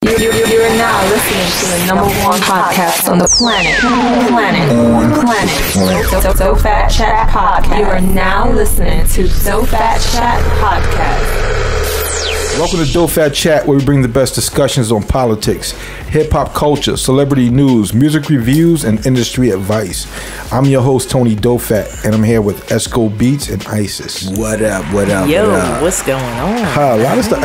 You're now listening to the number one podcast on the planet. So Fat Chat Podcast. You are now listening to So Fat Chat Podcast. Welcome to Dope Fat Chat, where we bring the best discussions on politics, hip-hop culture, celebrity news, music reviews, and industry advice. I'm your host, Tony Dofat, and I'm here with Esco Beats and Isis. What up? Yo, what's going on? A lot of stuff.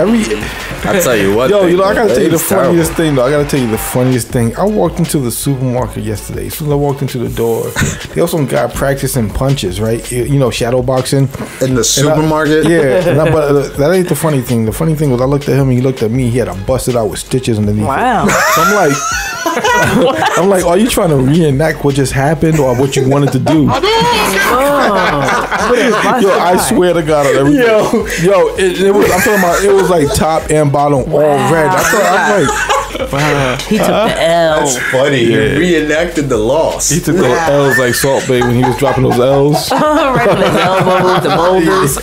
I tell you what. Yo, I gotta tell you the funniest thing, though. I gotta tell you the funniest thing. I walked into the supermarket yesterday. As soon as I walked into the door, there was some guy practicing punches, right? You know, shadow boxing. In the supermarket? But that ain't the funny thing. The funny thing was I looked at him and he looked at me. He had a busted out with stitches underneath. Wow. So I'm like, are you trying to reenact what just happened or what you wanted to do? Yo, I swear to God on everything. It was. I'm talking about. It was like top and bottom all red. I'm like. Wow. He took the L. That's funny. Yeah. He reenacted the loss. He took those L's like Salt Bay when he was dropping those L's. Right on his elbows, the boulders.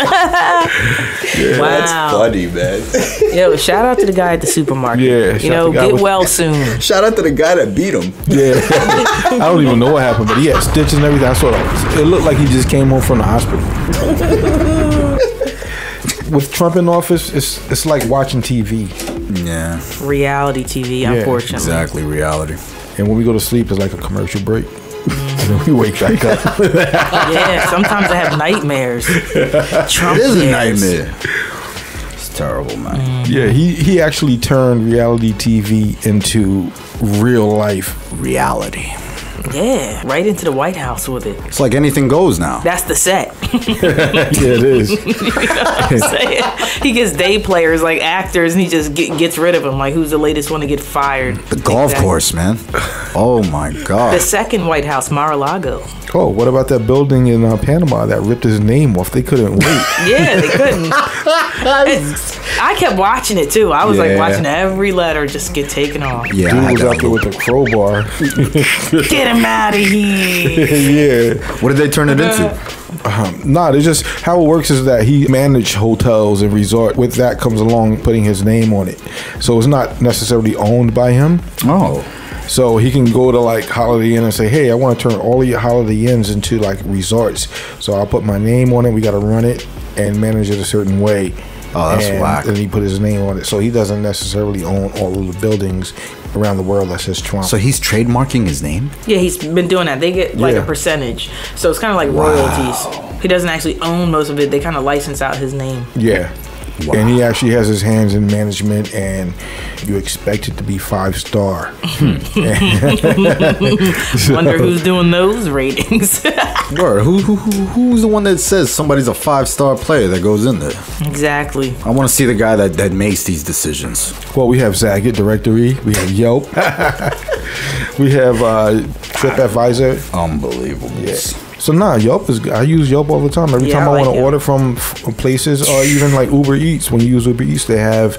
Wow. That's funny, man. Yo, shout out to the guy at the supermarket. Yeah. Get well soon. Shout out to the guy that beat him. Yeah. I don't even know what happened, but he had stitches and everything. I saw it looked like he just came home from the hospital. With Trump in office, it's like watching TV. Yeah. Reality TV, unfortunately. Exactly, reality. And when we go to sleep, it's like a commercial break. And then we wake back up. Yeah, sometimes I have nightmares. Trump is a nightmare. It's terrible, man. Yeah, he actually turned reality TV into real life reality. Yeah, right into the White House with it. It's like anything goes now. That's the set. Yeah, it is. You know what I'm saying? He gets day players like actors, and he just gets rid of them. Like, who's the latest one to get fired? The golf course, man. Oh my God. The second White House, Mar-a-Lago. Oh, what about that building in Panama that ripped his name off? They couldn't wait. Yeah, they couldn't. I kept watching it too. I was like watching every letter just get taken off. Yeah, dude was out there with the crowbar. Get him out of here. Yeah. What did they turn it into? It's just how it works is that he managed hotels and resort. With that comes along putting his name on it. So it's not necessarily owned by him. Oh. So he can go to like Holiday Inn and say, hey, I want to turn all of your Holiday Inns into like resorts. So I'll put my name on it. We got to run it and manage it a certain way. Oh, that's whack. And he put his name on it. So he doesn't necessarily own all of the buildings around the world that says Trump. So he's trademarking his name? Yeah, he's been doing that. They get like a percentage. So it's kind of like royalties. He doesn't actually own most of it. They kind of license out his name. Yeah. Wow. And he actually has his hands in management, and you expect it to be 5-star. Wonder who's doing those ratings. Word. Who's the one that says somebody's a 5-star player that goes in there? Exactly. I want to see the guy that makes these decisions. Well, we have Zagat Directory. We have Yelp. We have TripAdvisor. Unbelievable. Yeah. So Yelp is good. I use Yelp all the time. Every time I want to order from places, or even like Uber Eats. When you use Uber Eats, they have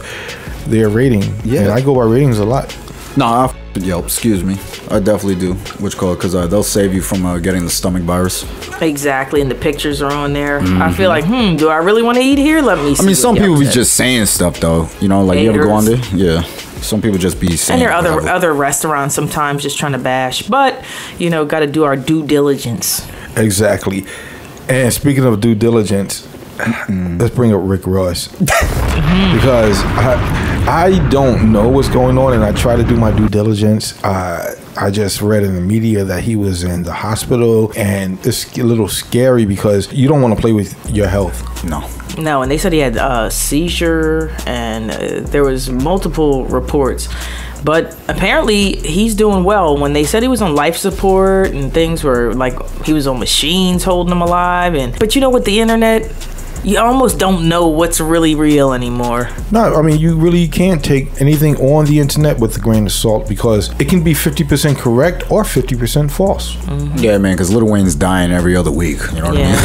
their rating. Yeah, and I go by ratings a lot. I f with Yelp. Excuse me, I definitely do. Because they'll save you from getting the stomach virus. Exactly, and the pictures are on there. I feel like, do I really want to eat here? Let me see. I mean, some people be just saying stuff though. You know, like haters. You ever go on there? Yeah. Some people just be saying. And there are other restaurants sometimes just trying to bash, but got to do our due diligence. Exactly. And speaking of due diligence, let's bring up Rick Ross. Because I don't know what's going on, and I try to do my due diligence. I just read in the media that he was in the hospital, and it's a little scary because you don't want to play with your health. No, and they said he had a seizure, and there was multiple reports. But apparently he's doing well. When they said he was on life support and things were like he was on machines holding him alive, but with the internet, you almost don't know what's really real anymore. No, I mean, you really can't take anything on the internet with a grain of salt because it can be 50% correct or 50% false. Yeah, man, because Lil Wayne's dying every other week. You know what I mean?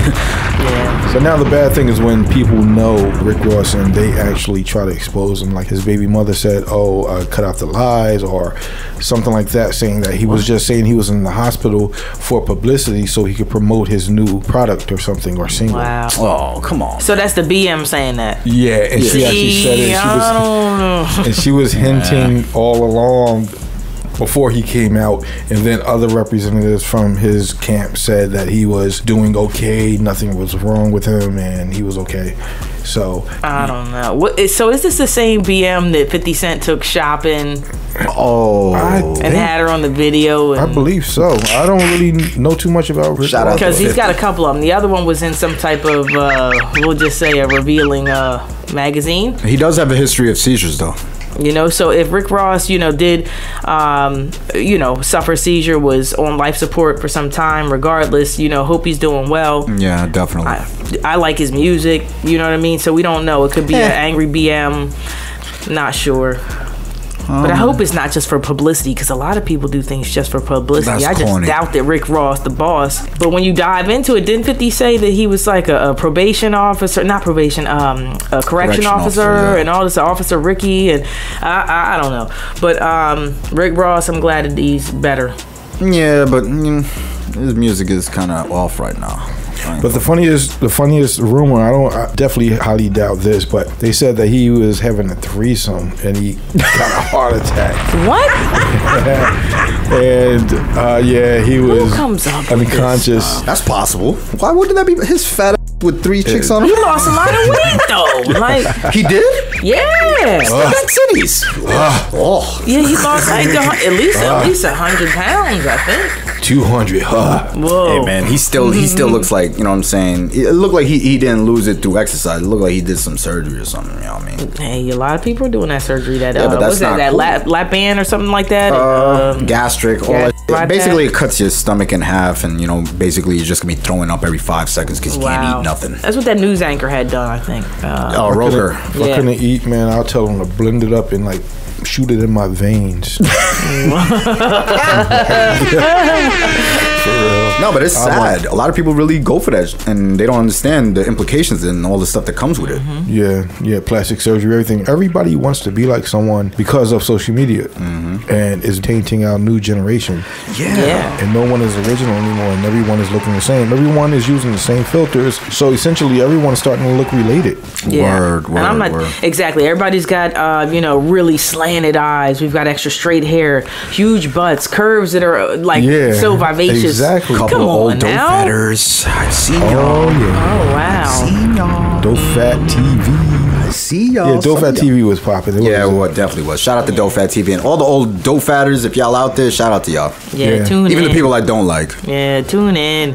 Yeah. So now the bad thing is when people know Rick Ross and they actually try to expose him. Like his baby mother said, cut out the lies or something like that, saying that he was just saying he was in the hospital for publicity so he could promote his new product or something or single. Wow. Oh, come on. wrong. So that's the BM saying that. Yeah, and she actually said it. I don't know. And she was hinting all along before he came out, and then other representatives from his camp said that he was doing okay, nothing was wrong with him, and he was okay. So I don't know. So is this the same BM that 50 Cent took shopping? Oh, And had her on the video? I believe so. I don't really know too much about Rick Shout out Ross. Because he's got a couple of them. The other one was in some type of, we'll just say, a revealing magazine. he does have a history of seizures, though. You know, so if Rick Ross, you know, did, you know, suffer a seizure, was on life support for some time, regardless, you know, hope he's doing well. Yeah, definitely. I like his music, you know what I mean? So we don't know. It could be an angry BM. Not sure. But I hope it's not just for publicity, because a lot of people do things just for publicity. That's I just corny. doubt that Rick Ross, the boss. But when you dive into it, didn't 50 say that he was like a probation officer, not probation, a correction officer, yeah. and all this, Officer Ricky, and I don't know. But Rick Ross, I'm glad that he's better. Yeah, but his music is kind of off right now. But the funniest rumor, I definitely highly doubt this, but they said that he was having a threesome and he got a heart attack. What? And yeah, he was comes up with unconscious. That's possible. Why wouldn't that be his fat ass with 3 chicks on him? He lost a lot of weight though. Like, He did? yeah. That's cities. Oh. Yeah, he lost like at least 100 pounds, I think. 200, huh? Whoa. Hey man, he still looks like, you know what I'm saying? It looked like he didn't lose it through exercise. It looked like he did some surgery or something, you know what I mean? Hey, a lot of people are doing that surgery. That Yeah, but that's what's that? not That cool. lap band or something like that. Gastric, all that. bypass. Basically, it cuts your stomach in half, and you know, basically, you're just gonna be throwing up every 5 seconds because you can't eat nothing. That's what that news anchor had done, I think. Oh, Roker. If I couldn't eat, man, I'll tell him to blend it up and like shoot it in my veins. For real. No, but it's sad. A lot of people really go for that, and they don't understand the implications and all the stuff that comes with it. Yeah, plastic surgery, everything. Everybody wants to be like someone because of social media, and it's tainting our new generation. Yeah. And no one is original anymore, and everyone is looking the same. Everyone is using the same filters, so essentially everyone is starting to look related. Word, And I'm not word. exactly. Everybody's got really slanted eyes. We've got extra straight hair, huge butts, curves that are like so vivacious. Exactly. Couple Come of old on dope now. fatters. I see y'all. Oh yeah. Oh wow. y'all. Dope Fat TV. I see y'all. Yeah, Dope Fat TV was popping. Yeah, well, it definitely was. Shout out to Dope Fat TV and all the old Dope Fatters. If y'all out there, shout out to y'all. Yeah, tune in. Even the people I don't like. Yeah, tune in.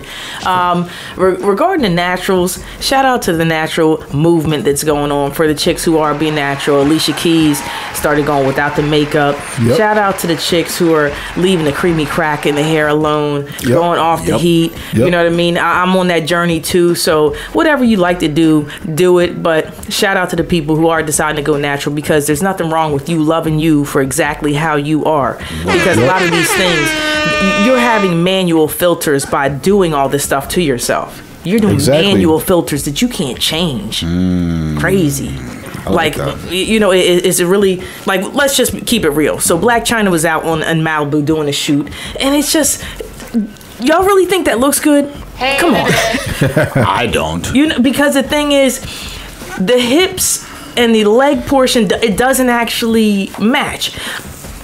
Regarding the naturals, shout out to the natural movement that's going on for the chicks who are being natural. Alicia Keys started going without the makeup. Yep. Shout out to the chicks who are leaving the creamy crack in the hair alone, going off the heat. You know what I mean? I'm on that journey too. So whatever you like to do, do it. But shout out to the people who are deciding to go natural, because there's nothing wrong with you loving you for exactly how you are. Because a lot of these things, you're having manual filters by doing all this stuff to yourself. You're doing manual filters that you can't change. Crazy. Like it's really like, let's just keep it real. So Black China was out in Malibu doing a shoot, and it's just, y'all really think that looks good? Come on. I don't. Because the thing is, the hips and the leg portion, it doesn't actually match.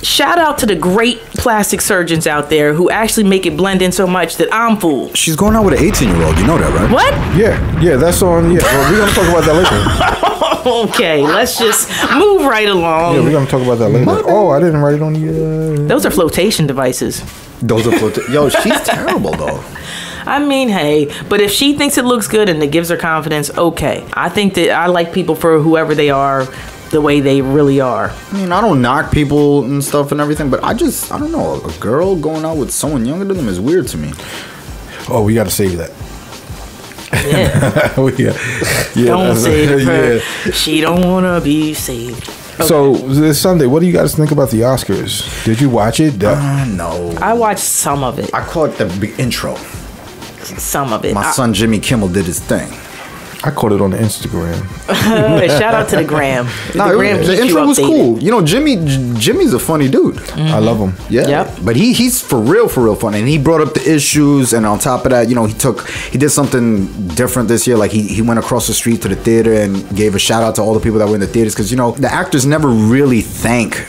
Shout out to the great plastic surgeons out there who actually make it blend in so much that I'm fooled. She's going out with an 18-year-old. You know that, right? What? Yeah, that's on. Yeah, well, we're gonna talk about that later. Okay, let's just move right along. Yeah, we're gonna talk about that later. Oh, I didn't write it on the. Those are flotation devices. Those are Yo, she's terrible though. I mean, hey, but if she thinks it looks good and it gives her confidence, okay. I think that I like people for whoever they are, the way they really are. I mean, I don't knock people and stuff and everything, but I don't know. A girl going out with someone younger than them is weird to me. Oh, we gotta save that. Yeah. Don't save her. She don't wanna be saved. Okay. So this Sunday, what do you guys think about the Oscars? Did you watch it? No. I watched some of it. I caught the big intro. Some of it. My son Jimmy Kimmel did his thing. I caught it on the Instagram. Shout out to the gram. The intro was cool. You know, Jimmy's a funny dude. I love him. Yeah, Yep. But he's for real funny, and he brought up the issues, and on top of that, you know, he did something different this year. Like he went across the street to the theater and gave a shout out to all the people that were in the theaters, because you know the actors never really thank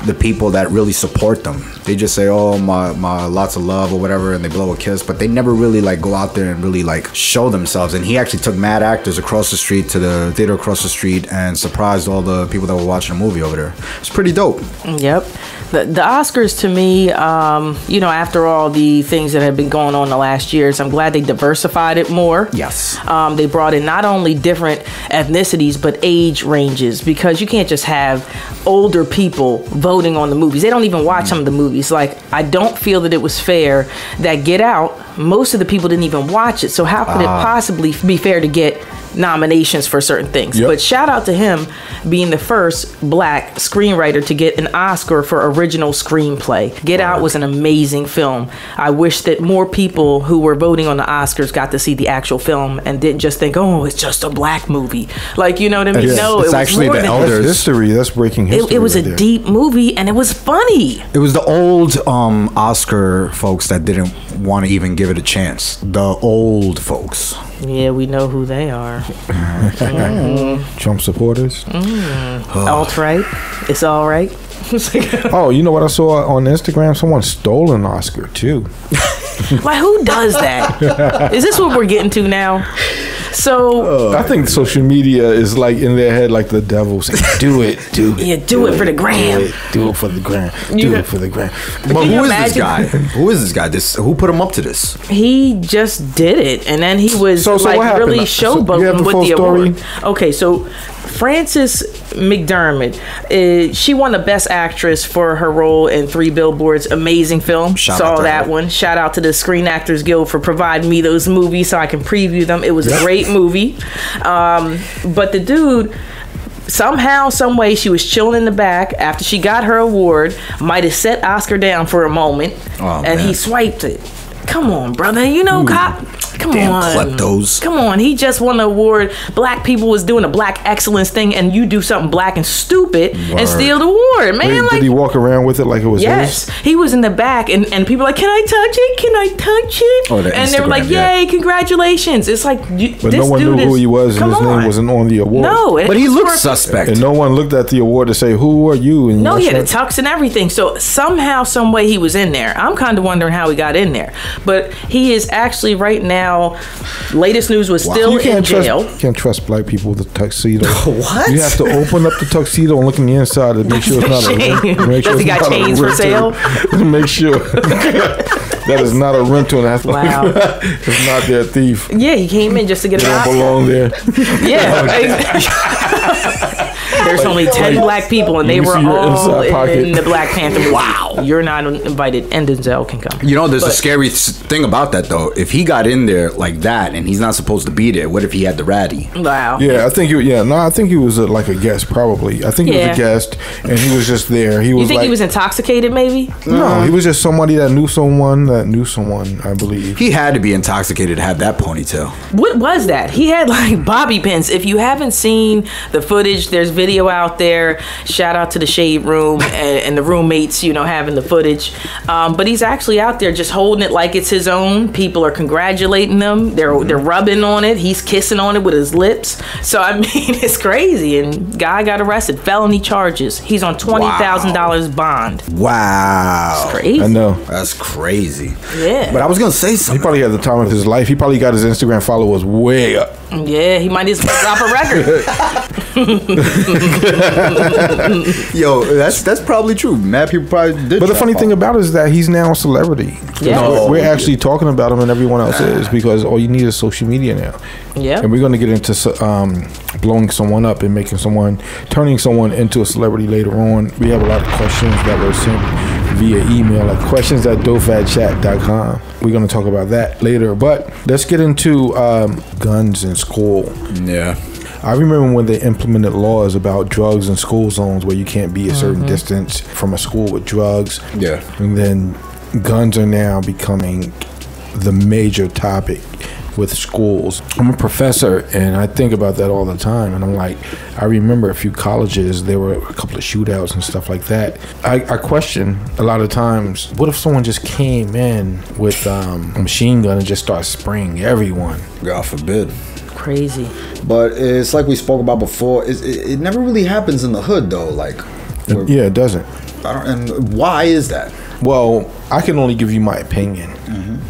the people that really support them. They just say, oh, my lots of love or whatever, and they blow a kiss, but they never really like go out there and really like show themselves. And he actually took mad actors across the street to the theater across the street and surprised all the people that were watching the movie over there. It's pretty dope. Yep. The Oscars, to me, you know, after all the things that have been going on the last years, I'm glad they diversified it more. Yes. They brought in not only different ethnicities, but age ranges, because you can't just have older people voting on the movies. They don't even watch some of the movies. Like, I don't feel that it was fair that Get Out, most of the people didn't even watch it. So how could it possibly be fair to get nominations for certain things? Yep. But shout out to him being the first black screenwriter to get an Oscar for original screenplay. Get Out was an amazing film. I wish that more people who were voting on the Oscars got to see the actual film and didn't just think, oh, it's just a black movie. Like, you know what I mean? Yeah. No, It's it was actually more the than elders. That's history. That's breaking history. it was right a there. deep movie, and it was funny. It was the old Oscar folks that didn't want to even give it a chance. The old folks. Yeah, we know who they are. Trump supporters. Alt-right. It's all right. Oh, you know what I saw on Instagram? Someone stole an Oscar too. Like, who does that? Is this what we're getting to now? So, I think social media is like in their head, like the devil saying, "Do it, do it, yeah, do it for the gram. do it for the gram, You do know- it for the gram." But Can you who is this guy? imagine? Who is this guy? Who put him up to this? He just did it, and then he was So what like happened? really So you have showboating the with full the story? award. Okay, so Frances McDermott, she won the Best Actress for her role in 3 Billboards. Amazing film. Shout Saw out to that her. one. Shout out to the Screen Actors Guild for providing me those movies so I can preview them. It was a great movie. But the dude, somehow, some way, she was chilling in the back after she got her award, might have set Oscar down for a moment, Oh, and man. he swiped it. Come on, brother. You know, cop. Come Damn on. kleptos. Come on. He just won an award. Black people was doing a black excellence thing, and you do something black and stupid Word. and steal the award, man. Wait, like, did he walk around with it like it was yes, his? he was in the back, and people were like, "Can I touch it? Can I touch it?" Oh, the and they were like, Instagram, yeah. "Yay, congratulations!" It's like, But this no one dude knew who is- he was, and come his on. name wasn't on the award. No, But he it was looks for- suspect. And no one looked at the award to say, "Who are you?" And No, he had a that's tux and everything. So somehow, some way, he was in there. I'm kind of wondering how he got in there. But he is actually right now. Latest news was still you in can't jail. trust. Can't trust black people with a tuxedo. What? You have to open up the tuxedo and look on the inside to make sure it's not Shame. a. Make sure Does he it's got not a chains for rental. Make sure that is not a rental. That's Wow. it's not their thief. Yeah, he came in just to get They an don't Oscar. belong there. Yeah. There's only 10 black people, and they let me were see your all inside pocket. in the Black Panther movie. Wow. You're not invited, and Denzel can come. You know, there's a But- scary thing about that, though. If he got in there like that and he's not supposed to be there, what if he had the ratty? Wow. Yeah, I think. I think he was like a guest, probably. I think he was Yeah. a guest, and he was just there. He was You think like, he was intoxicated, maybe? No, he was just somebody that knew someone, I believe. He had to be intoxicated to have that ponytail. What was that? He had like bobby pins. If you haven't seen the footage, there's video out there. Shout out to the Shade Room and the roommates, having the footage. But he's actually out there just holding it like it's his own. People are congratulating him. They're rubbing on it. He's kissing on it with his lips. So I mean, it's crazy. And guy got arrested, felony charges. He's on $20,000 bond. Wow. Crazy. I know. That's crazy. Yeah. But I was going to say He something. probably had the time of his life. He probably got his Instagram followers way up. Yeah, he might just drop a record. Yo, that's probably true. Mad people probably did. But the funny thing about it is that he's now a celebrity. Yeah. No. We're actually talking about him, and everyone else is, because all you need is social media now. Yeah. And we're going to get into blowing someone up and turning someone into a celebrity later on. We have a lot of questions that were sent via email, like questions@dofatchat.com. We're going to talk about that later. But let's get into guns in school. Yeah. I remember when they implemented laws about drugs in school zones where you can't be a certain distance from a school with drugs. Yeah. And then guns are now becoming the major topic with schools. I'm a professor, and I think about that all the time. And I'm like, I remember a few colleges, there were a couple of shootouts and stuff like that. I question a lot of times, what if someone just came in with a machine gun and just started spraying everyone? God forbid. Crazy. But it's like we spoke about before. It never really happens in the hood, though. Like, Yeah, it doesn't. And why is that? Well, I can only give you my opinion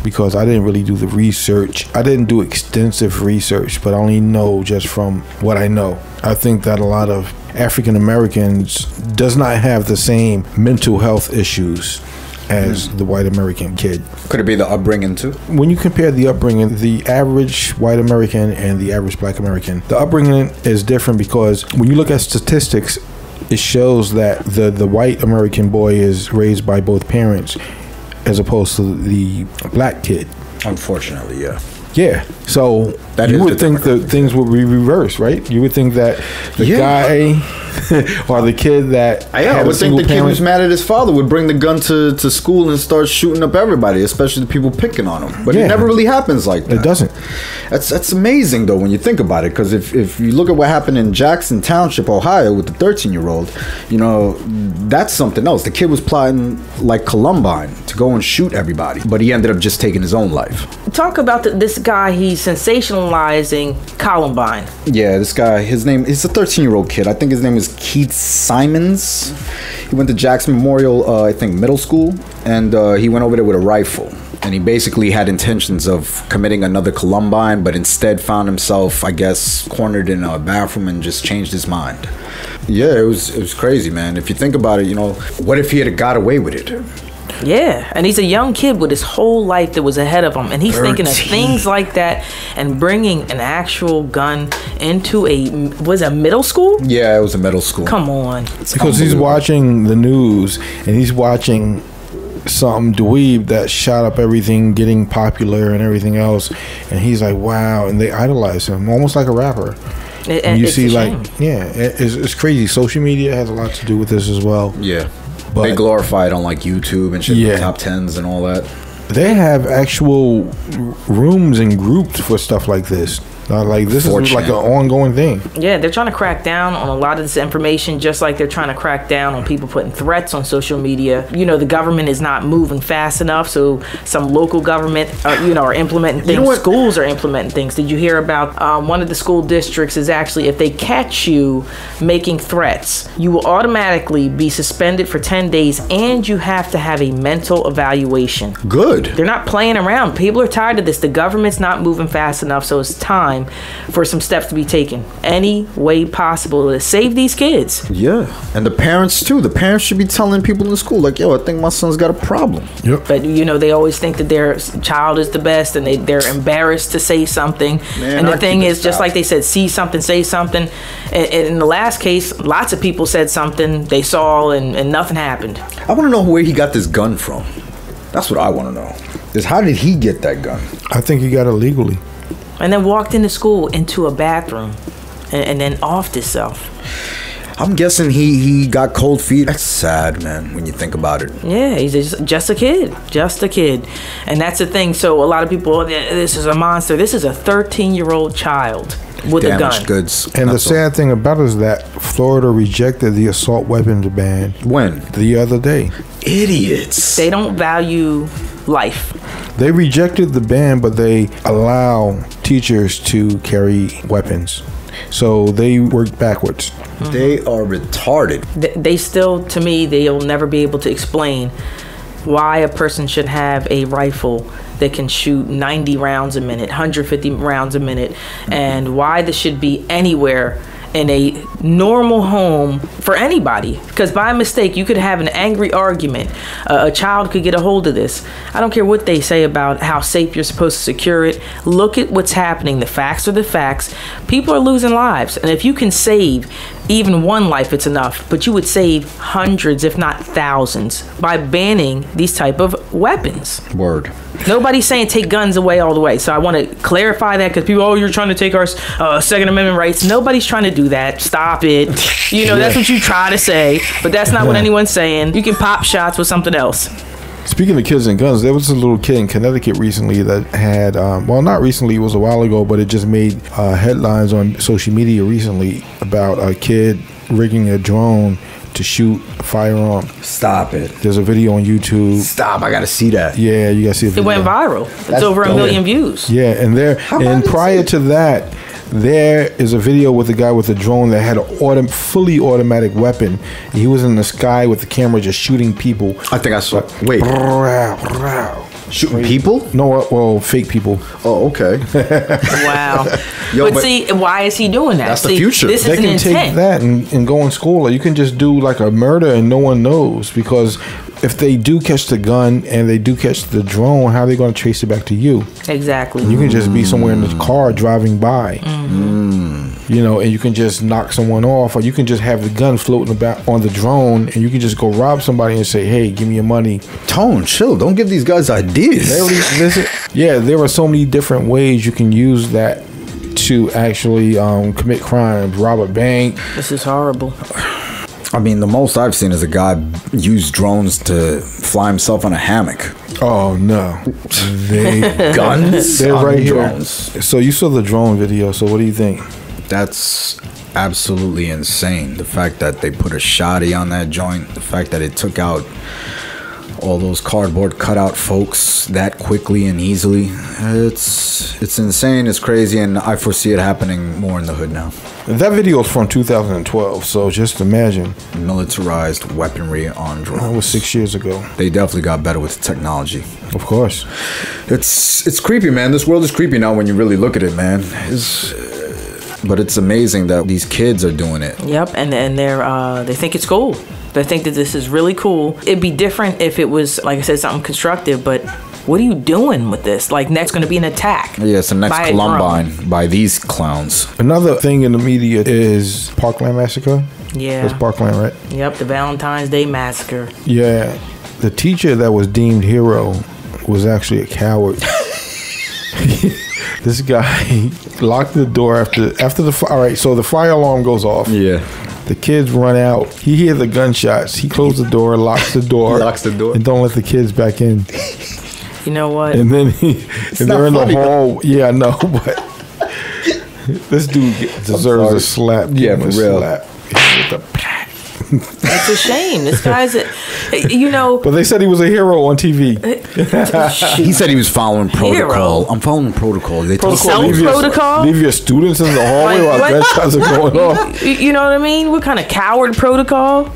because I didn't really do the research. I didn't do extensive research, but I only know just from what I know. I think that a lot of African Americans does not have the same mental health issues as the white American kid. Could it be the upbringing too? When you compare the upbringing, the average white American and the average black American, the upbringing is different because when you look at statistics, it shows that the white American boy is raised by both parents as opposed to the black kid. Unfortunately, yeah. Yeah. So That you is would the think that things would be reversed, right? You would think that the guy or the kid that I would think the kid who's mad at his father would bring the gun to school and start shooting up everybody, especially the people picking on him. But it never really happens like that. It doesn't. That's amazing, though, when you think about it. Because if you look at what happened in Jackson Township, Ohio, with the 13-year-old, you know, that's something else. The kid was plotting like Columbine to go and shoot everybody. But he ended up just taking his own life. Talk about this guy. He's sensationalizing Columbine. Yeah, this guy, he's a 13-year-old kid. I think his name is Keith Simons. He went to Jackson Memorial, I think, middle school, and he went over there with a rifle. And he basically had intentions of committing another Columbine, but instead found himself, I guess, cornered in a bathroom and just changed his mind. Yeah, it was crazy, man. If you think about it, you know, what if he had got away with it? Yeah, and he's a young kid with his whole life that was ahead of him, and he's thinking of things like that and bringing an actual gun into a middle school? Yeah, it was a middle school. Come on. Because he's watching the news and he's watching some dweeb that shot up everything, getting popular and everything else, and he's like, wow, and they idolize him almost like a rapper. And you see, like, it's crazy. Social media has a lot to do with this as well. Yeah. But they glorify it on like YouTube and shit, top 10s and all that. They have actual rooms and groups for stuff like this. Like, this is like an ongoing thing. Yeah, they're trying to crack down on a lot of this information, just like they're trying to crack down on people putting threats on social media. You know, the government is not moving fast enough, so some local government, are implementing things. You know, schools are implementing things. Did you hear about one of the school districts is actually, if they catch you making threats, you will automatically be suspended for 10 days, and you have to have a mental evaluation. Good. They're not playing around. People are tired of this. The government's not moving fast enough, so it's time for some steps to be taken any way possible to save these kids. Yeah, and the parents too. The parents should be telling people in school, like, yo, I think my son's got a problem. Yep. But they always think that their child is the best, and they're embarrassed to say something. Man, and the thing is, just like they said, see something, say something. And in the last case, lots of people said something they saw, and nothing happened. I want to know where he got this gun from. That's what I want to know. Is how did he get that gun? I think he got it legally. And then walked into school, into a bathroom, and then offed himself. I'm guessing he got cold feet. That's sad, man, when you think about it. Yeah, he's just a kid. Just a kid. And that's the thing. So a lot of people, this is a monster. This is a 13-year-old child with a gun. Damaged goods. And the sad thing about it is that Florida rejected the assault weapons ban. When? The other day. Idiots. They don't value life. They rejected the ban, but they allow teachers to carry weapons. So they work backwards. Mm-hmm. They are retarded. They still, to me, they'll never be able to explain why a person should have a rifle that can shoot 90 rounds a minute, 150 rounds a minute, and why this should be anywhere in a normal home for anybody. Because by mistake, you could have an angry argument. A child could get a hold of this. I don't care what they say about how safe you're supposed to secure it. Look at what's happening. The facts are the facts. People are losing lives. And if you can save even one life, it's enough. But you would save hundreds, if not thousands, by banning these type of weapons. Word. Nobody's saying take guns away all the way. So I want to clarify that, because people, you're trying to take our Second Amendment rights. Nobody's trying to do that. Stop it. That's what you try to say, but that's not what anyone's saying. You can pop shots with something else. Speaking of kids and guns, there was a little kid in Connecticut recently that had, well, not recently, it was a while ago, but it just made headlines on social media recently about a kid rigging a drone to shoot a firearm. Stop it. There's a video on YouTube. Stop, I gotta see that. Yeah, you gotta see the video. It went viral. It's over 1 million views. Yeah, and prior to that, there is a video with a guy with a drone that had a fully automatic weapon. He was in the sky with the camera just shooting people. I think I saw. Wait. Shooting people? No, well, fake people. Oh, okay. Wow. Yo, but see, why is he doing that? That's the future. This They is an can intent. take that and go in school. Or you can just do like a murder and no one knows, because if they do catch the gun and they do catch the drone, how are they going to trace it back to you? Exactly. You can just be somewhere in the car driving by, you know, and you can just knock someone off, or you can just have the gun floating about on the drone, and you can just go rob somebody and say, "Hey, give me your money." Tone, chill. Don't give these guys ideas. There are so many different ways you can use that to actually commit crimes, rob a bank. This is horrible. I mean, the most I've seen is a guy use drones to fly himself on a hammock. Oh no, Guns? they're on right drones. here. So you saw the drone video. So what do you think? That's absolutely insane. The fact that they put a shotty on that joint, the fact that it took out all those cardboard cutout folks that quickly and easily. It's insane, it's crazy, and I foresee it happening more in the hood now. That video is from 2012, so just imagine. Militarized weaponry on drones. That was 6 years ago. They definitely got better with technology. Of course. It's creepy, man. This world is creepy now when you really look at it, man. But it's amazing that these kids are doing it. Yep, and they think it's cool. They think that this is really cool. It'd be different if it was, like I said, something constructive, but what are you doing with this? Like, next going to be an attack. Yeah, it's the next by a Columbine drone. by these clowns. Another thing in the media is Parkland Massacre. Yeah. That's Parkland, right? Yep, the Valentine's Day Massacre. Yeah. The teacher that was deemed hero was actually a coward. This guy locked the door after the all right, so the fire alarm goes off. Yeah. The kids run out. He hears the gunshots. He closes the door, locks the door. Locks the door. And don't let the kids back in. You know what? And then they're in the hall. Yeah, I know, but this dude deserves a slap. Yeah, for real. Slap. It's a shame. This guy's, you know. But they said he was a hero on TV. He said he was following protocol. I'm following protocol. They told Protocol? Leave your students in the hallway while What? gunshots are going off. You know what I mean? What kind of coward protocol?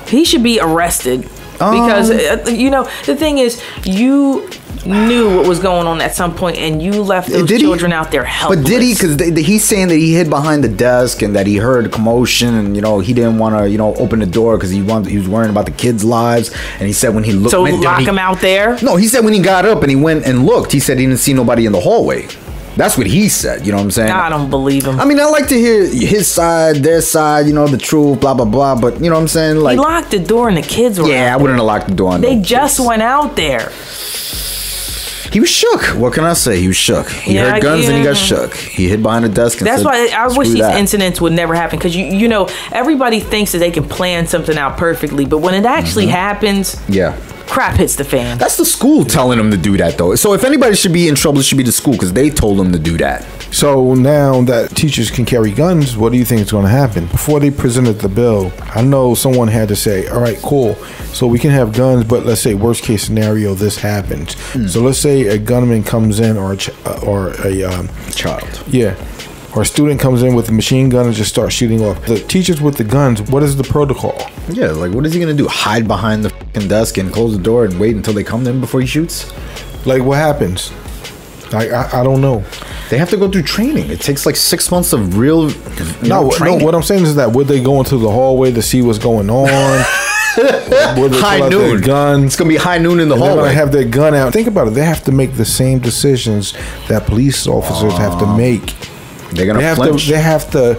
He should be arrested. Because, you know, the thing is, you knew what was going on at some point, and you left those children out there helpless. But did he? Because he's saying that he hid behind the desk and that he heard commotion, and you know he didn't want to open the door because he was worrying about the kids' lives. And he said when he looked, so lock him out there. No, he said when he got up and he went and looked, he said he didn't see nobody in the hallway. That's what he said. You know what I'm saying? I don't believe him. I mean, I like to hear his side, their side, the truth, blah, blah, blah. But you know what I'm saying? Like, he locked the door and the kids were I wouldn't have locked the door on They just went out there. He was shook. What can I say? He was shook. He heard guns and he got shook. He hid behind a desk and That's said, why I wish these that. incidents would never happen. Because, you know, everybody thinks that they can plan something out perfectly. But when it actually happens... Yeah. Crap hits the fan. That's the school telling him to do that, though. So if anybody should be in trouble, it should be the school because they told him to do that. So now that teachers can carry guns, what do you think is going to happen? Before they presented the bill, I know someone had to say, all right, cool. So we can have guns, but let's say worst case scenario, this happens. So let's say a gunman comes in or a child. Yeah. Or a student comes in with a machine gun and just starts shooting off. The teachers with the guns, what is the protocol? Yeah, like what is he going to do? Hide behind the fucking desk and close the door and wait until they come to him before he shoots? Like what happens? I don't know. They have to go through training. It takes like 6 months of real training. No, what I'm saying is that would they go into the hallway to see what's going on? High noon. Guns. It's gonna be high noon in the hallway. They're gonna have their gun out. Think about it. They have to make the same decisions that police officers have to make. They're gonna flinch. They have to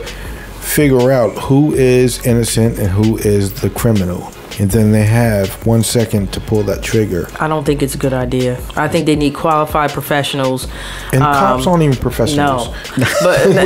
figure out who is innocent and who is the criminal. and then they have 1 second to pull that trigger. I don't think it's a good idea. I think they need qualified professionals. And cops aren't even professionals. No. But I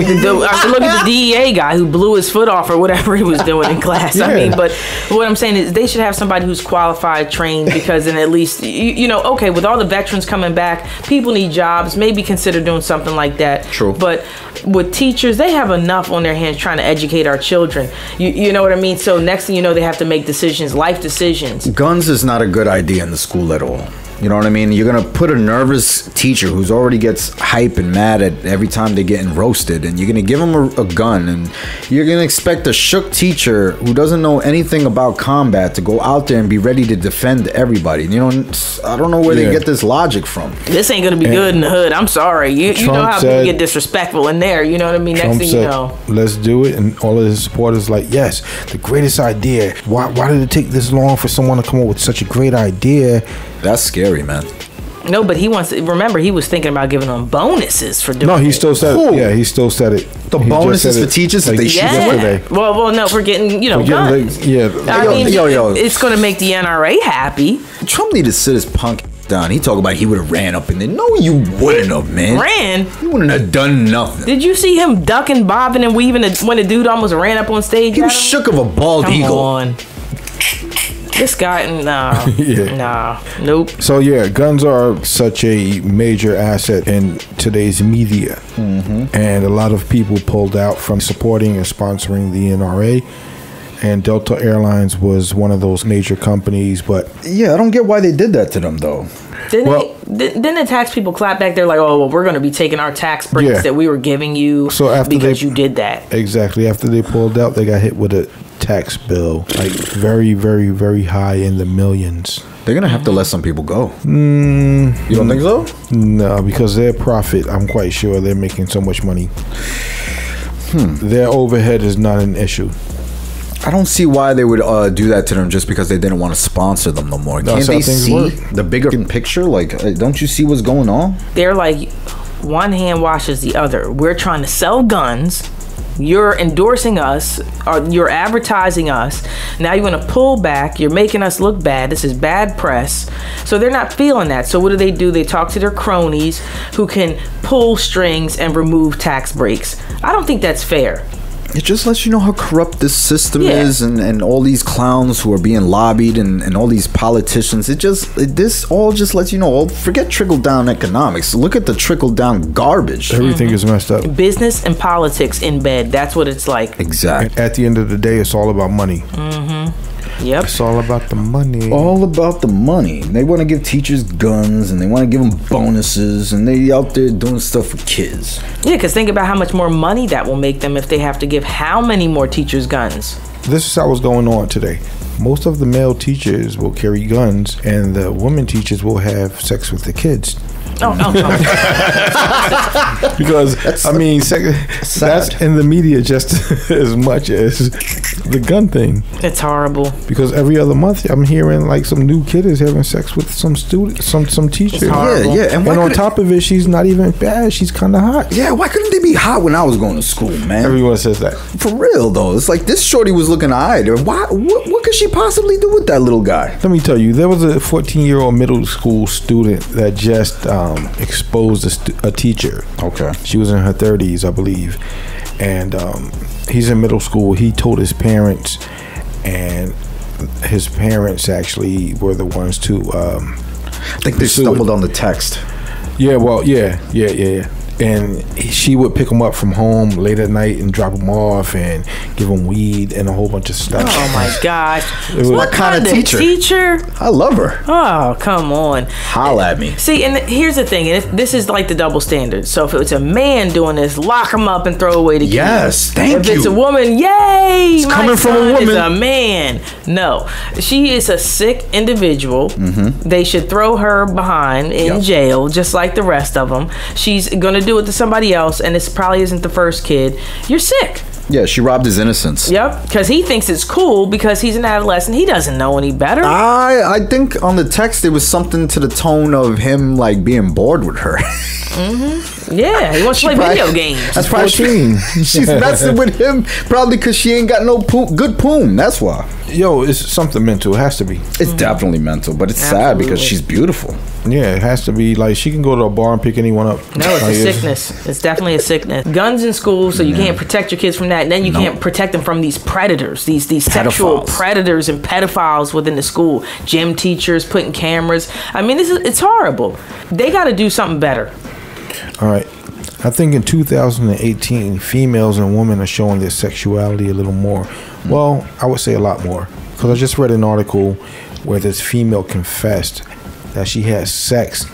look at the DEA guy who blew his foot off or whatever he was doing in class. Yeah. I mean, but what I'm saying is they should have somebody who's qualified, trained, because then at least, you know, okay, with all the veterans coming back, people need jobs. Maybe consider doing something like that. True. But with teachers, they have enough on their hands trying to educate our children. You know what I mean? So next thing you know, they have to make decisions, life decisions. Guns is not a good idea in the school at all. You know what I mean? You're going to put a nervous teacher who's already gets hype and mad at every time they're getting roasted, and you're going to give them a gun, and you're going to expect a shook teacher who doesn't know anything about combat to go out there and be ready to defend everybody. You know, I don't know where they get this logic from. This ain't going to be good in the hood. I'm sorry. You know how people get disrespectful in there. You know what I mean? Trump Next thing said, you know. let's do it. And all of his supporters like, yes, the greatest idea. Why did it take this long for someone to come up with such a great idea? That's scary, man. No, but he wants to, remember, he was thinking about giving them bonuses for doing No, he it. still said it. Yeah, he still said it. The bonuses for teachers that they shoot yesterday. Well, no, for getting, guns. I mean, it's going to make the NRA happy. Trump need to sit his punk down. He talk about he would have ran up in there. No, you wouldn't have, man. Ran? You wouldn't have done nothing. Did you see him ducking, bobbing, and weaving when the dude almost ran up on stage? He was shook of a bald eagle. On. This guy, nah, nope. So yeah, guns are such a major asset in today's media, and a lot of people pulled out from supporting and sponsoring the NRA. And Delta Airlines was one of those major companies, but yeah, I don't get why they did that to them though. Didn't the tax people clap back? They're like, oh, well, we're going to be taking our tax breaks that we were giving you because you did that. Exactly. After they pulled out, they got hit with a tax bill, like very, very, very high in the millions. They're going to have to let some people go. You don't think so? No, because their profit, I'm quite sure they're making so much money. Their overhead is not an issue. I don't see why they would do that to them just because they didn't want to sponsor them no more. Can't they see the bigger picture? Like, don't you see what's going on? They're like, one hand washes the other. We're trying to sell guns. You're endorsing us, or you're advertising us. Now you want to pull back. You're making us look bad. This is bad press. So they're not feeling that. So what do? They talk to their cronies who can pull strings and remove tax breaks. I don't think that's fair. It just lets you know how corrupt this system is, and all these clowns who are being lobbied, and all these politicians. This all just lets you know. Forget trickle down economics. Look at the trickle down garbage. Everything is messed up. Business and politics in bed. That's what it's like. Exactly. At the end of the day, it's all about money. Yep. It's all about the money. All about the money. They want to give teachers guns, and they want to give them bonuses, and they out there doing stuff for kids. Yeah, because think about how much more money that will make them if they have to give how many more teachers guns. This is how what's going on today. Most of the male teachers will carry guns, and the women teachers will have sex with the kids. Because I mean, that's in the media just as much as the gun thing. It's horrible. Because every other month I'm hearing like some new kid is having sex with some student, some teacher. It's horrible. Yeah. And on top of it, she's not even bad. She's kind of hot. Yeah, why couldn't they be hot when I was going to school, man? Everyone says that. For real though, it's like this shorty was looking eyed. What could she possibly do with that little guy? Let me tell you, there was a 14-year-old middle school student that just exposed a teacher. Okay. She was in her 30s, I believe. And he's in middle school. He told his parents, and his parents actually were the ones to I think they stumbled on the text. Yeah, well, yeah. And she would pick him up from home late at night and drop him off and give him weed and a whole bunch of stuff. Oh my gosh. What kind of teacher? I love her. Oh, come on. Holla at me. See, and here's the thing. And this is like the double standard. So if it's a man doing this, lock him up and throw away the key. Yes, thank you. If it's you. a woman, yay! It's coming from a woman. Is a man. No, she is a sick individual. They should throw her behind in jail, just like the rest of them. She's gonna do it to somebody else, and this probably isn't the first kid. You're sick. Yeah, she robbed his innocence. Yep, because he thinks it's cool because he's an adolescent. He doesn't know any better. I think on the text there was something to the tone of him like being bored with her. Yeah, he wants to play video games. That's probably 14. she's messing with him probably because she ain't got no good poom. That's why. Yo, it's something mental. It has to be. It's definitely mental, but it's sad because Absolutely. she's beautiful. Yeah, it has to be. Like, she can go to a bar and pick anyone up. No, it's Like, a sickness. It's definitely a sickness. Guns in school, so you can't protect your kids from that. And then you can't protect them from these predators, these sexual Pedophiles. predators and pedophiles within the school. Gym teachers putting cameras. I mean, it's horrible. They got to do something better. All right. I think in 2018, females and women are showing their sexuality a little more. Well, I would say a lot more. Because I just read an article where this female confessed that she had sex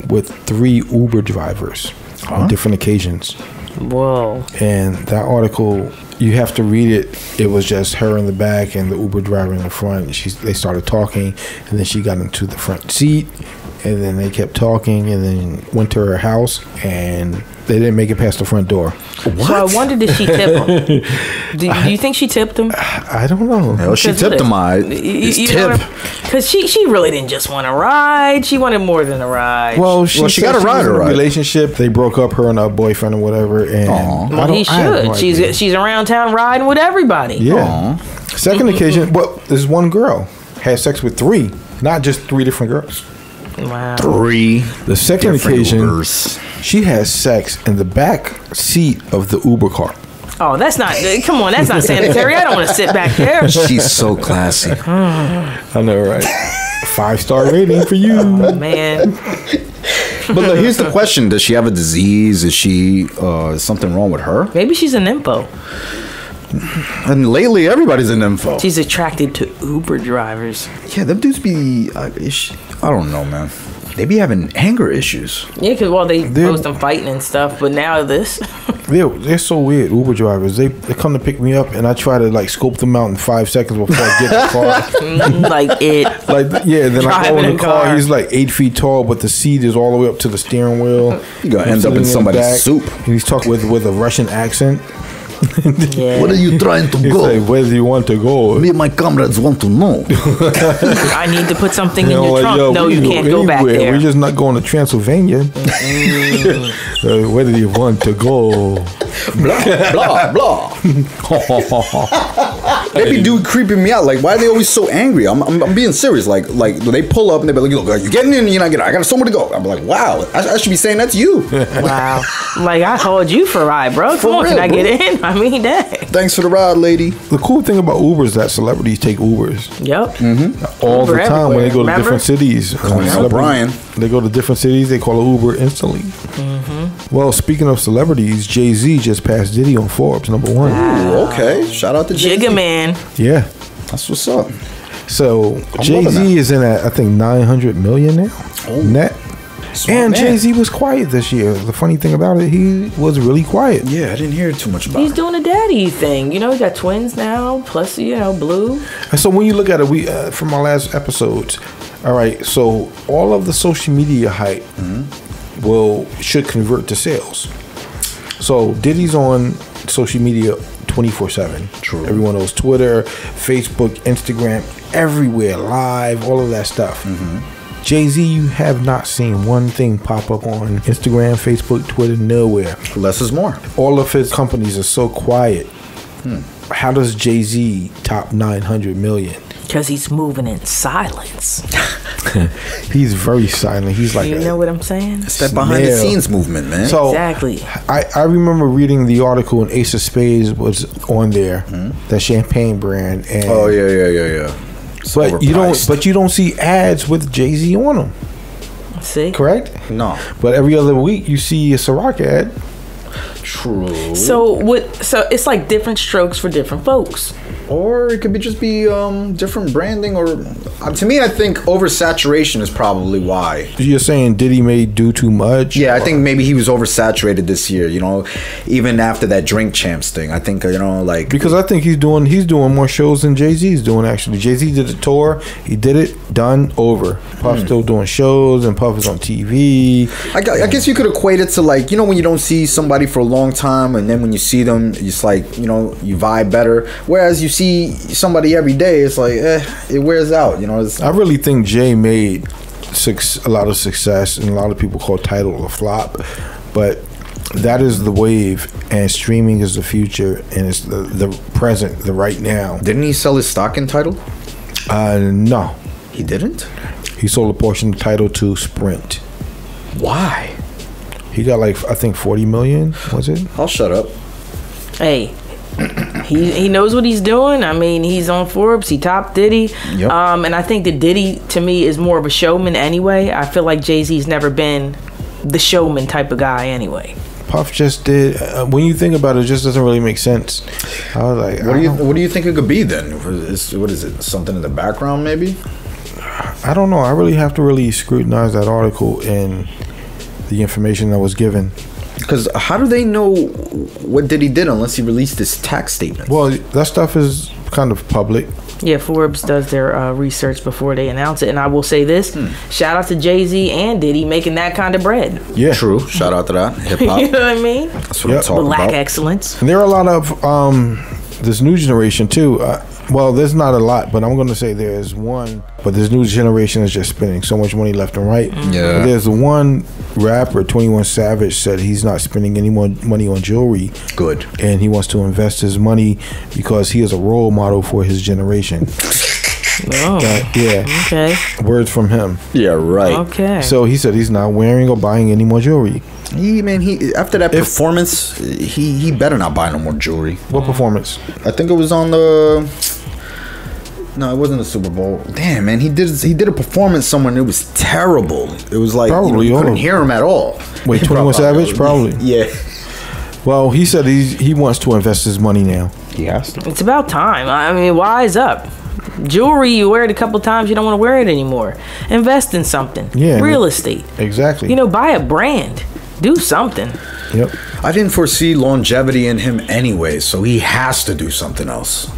with 3 Uber drivers on different occasions. Whoa. And that article, you have to read it. It was just her in the back and the Uber driver in the front. They started talking, and then she got into the front seat, and then they kept talking, and then went to her house, and they didn't make it past the front door. What? So I wonder, did she tip him? do you think she tipped him? I don't know. Hell, she tipped him. It's tip. Because she really didn't just want a ride. She wanted more than a ride. Well, she she got said a ride, was in a right? relationship. They broke up, her and her boyfriend or whatever. And Aw. Well, he I have should. no idea. She's around town riding with everybody. Yeah. Second occasion, well, this one girl had sex with 3, not just 3 different girls. Wow. 3 The second different occasion, Ubers. she has sex in the back seat of the Uber car. Oh, that's not. Come on, that's not sanitary. I don't want to sit back there. She's so classy. I know, right? 5-star rating for you. Man, But look, here's the question: does she have a disease? Is she is something wrong with her? maybe she's an nympho. And lately, everybody's an info. She's attracted to Uber drivers. Yeah, them dudes be. I don't know, man. They be having anger issues. Yeah, because they They're- post them fighting and stuff, but now this. They're so weird, Uber drivers. They come to pick me up, and I try to like scope them out in 5 seconds before I get in the car. like it. Like, yeah, then I go Driving in a the car. car. He's like 8 feet tall, but the seat is all the way up to the steering wheel. You gonna I'm end up in sitting the somebody's back, soup. And he's talking with a Russian accent. Yeah. What are you trying to He's like, where do you want to go? Me and my comrades want to know. I need to put something in You know, your like, trunk. yo, No, we you can can't go back anywhere. there. We're just not going to Transylvania. Where do you want to go? blah blah blah. They be dude creeping me out. Like, why are they always so angry? I'm being serious. Like they pull up and they be like, look, are you getting in? You're not getting in. I got somewhere to go. I'm like, wow, I should be saying that to you. Wow. Like, I called you for a ride, bro. Come on, real, can I bro. get in? I mean, dang. Thanks for the ride, lady. The cool thing about Uber is that celebrities take Ubers Yep. all Uber the time when they go to everywhere, different cities. out Brian. They go to different cities. They call an Uber instantly. Well, speaking of celebrities, Jay-Z just passed Diddy on Forbes, #1. Ooh, okay. Shout out to Jay-Z. Jigga Man. Yeah. That's what's up. So loving Jay-Z that. is in at, I think, 900 million now net. Smart And man. Jay-Z was quiet this year. The funny thing about it, he was really quiet. Yeah, I didn't hear too much about He's it. doing a daddy thing. You know, he got twins now, plus, Blue. And so when you look at it, we from our last episodes, all right. So all of the social media hype should convert to sales. So Diddy's on social media 24/7. True. Everyone knows Twitter, Facebook, Instagram, everywhere, live, all of that stuff. Jay-Z, you have not seen one thing pop up on Instagram, Facebook, Twitter, nowhere. Less is more. All of his companies are so quiet. How does Jay-Z top 900 million? Because he's moving in silence. He's very silent. He's like You know what I'm saying? It's that behind the scenes movement, man. So Exactly. I remember reading the article, and Ace of Spades was on there, that champagne brand. And oh yeah. It's but overpriced. you don't see ads with Jay-Z on them, See? correct? No. But every other week you see a Ciroc ad. True. So it's like different strokes for different folks. Or it could just be different branding, or to me, I think oversaturation is probably why. You're saying Diddy may do too much? Yeah, I think maybe he was oversaturated this year. Even after that Drink Champs thing, I think like Because I think he's doing more shows than Jay-Z's doing, actually. Jay-Z did a tour. He did it, done, over. Puff's still doing shows, and Puff is on TV. I guess you could equate it to like when you don't see somebody for a long time, and then when you see them, it's like you vibe better. Whereas you see somebody every day, it's like it wears out. I really think Jay made a lot of success, and a lot of people call Title a flop. But That is the wave, and streaming is the future, and it's the present, the right now. Didn't he sell his stock in Tidal? No. He didn't? He sold a portion of Tidal to Sprint. Why? He got like, I think 40 million, was it? I'll shut up. Hey, he knows what he's doing. I mean, he's on Forbes. He topped Diddy. Yep. And I think that Diddy, to me, is more of a showman anyway. I feel like Jay-Z's never been the showman type of guy anyway. Puff just did. When you think about it, it just doesn't really make sense. I was like, What do you think it could be then? What is it? Something in the background, maybe? I don't know. I really have to really scrutinize that article and the information that was given. Because how do they know what Diddy did unless he released his tax statement? Well, that stuff is kind of public. Yeah, Forbes does their research before they announce it. And I will say this, shout out to Jay-Z and Diddy making that kind of bread. Yeah. True. Shout out to that. Hip-hop. You know what I mean? That's what I'm talking Black about. excellence. And there are a lot of this new generation too. Well, there's not a lot, but I'm going to say there's one. But this new generation is just spending so much money left and right. Yeah. But there's one rapper, 21 Savage, said he's not spending any more money on jewelry. Good. And he wants to invest his money because he is a role model for his generation. Oh, Yeah. okay. Words from him. Yeah, right. Okay. So he said he's not wearing or buying any more jewelry. He after that performance, he better not buy no more jewelry. What performance? I think it was on the. No, it wasn't the Super Bowl. Damn, man, he did a performance somewhere and it was terrible. It was like Probably, you couldn't oh. hear him at all. Wait, 21 Savage? Probably. Yeah. Well, he said he wants to invest his money now. He has to. It's about time. I mean, wise up. Jewelry, you wear it a couple times, you don't want to wear it anymore. Invest in something. Yeah. Real estate. Exactly. You know, buy a brand. Do something. Yep. I didn't foresee longevity in him anyway, so he has to do something else.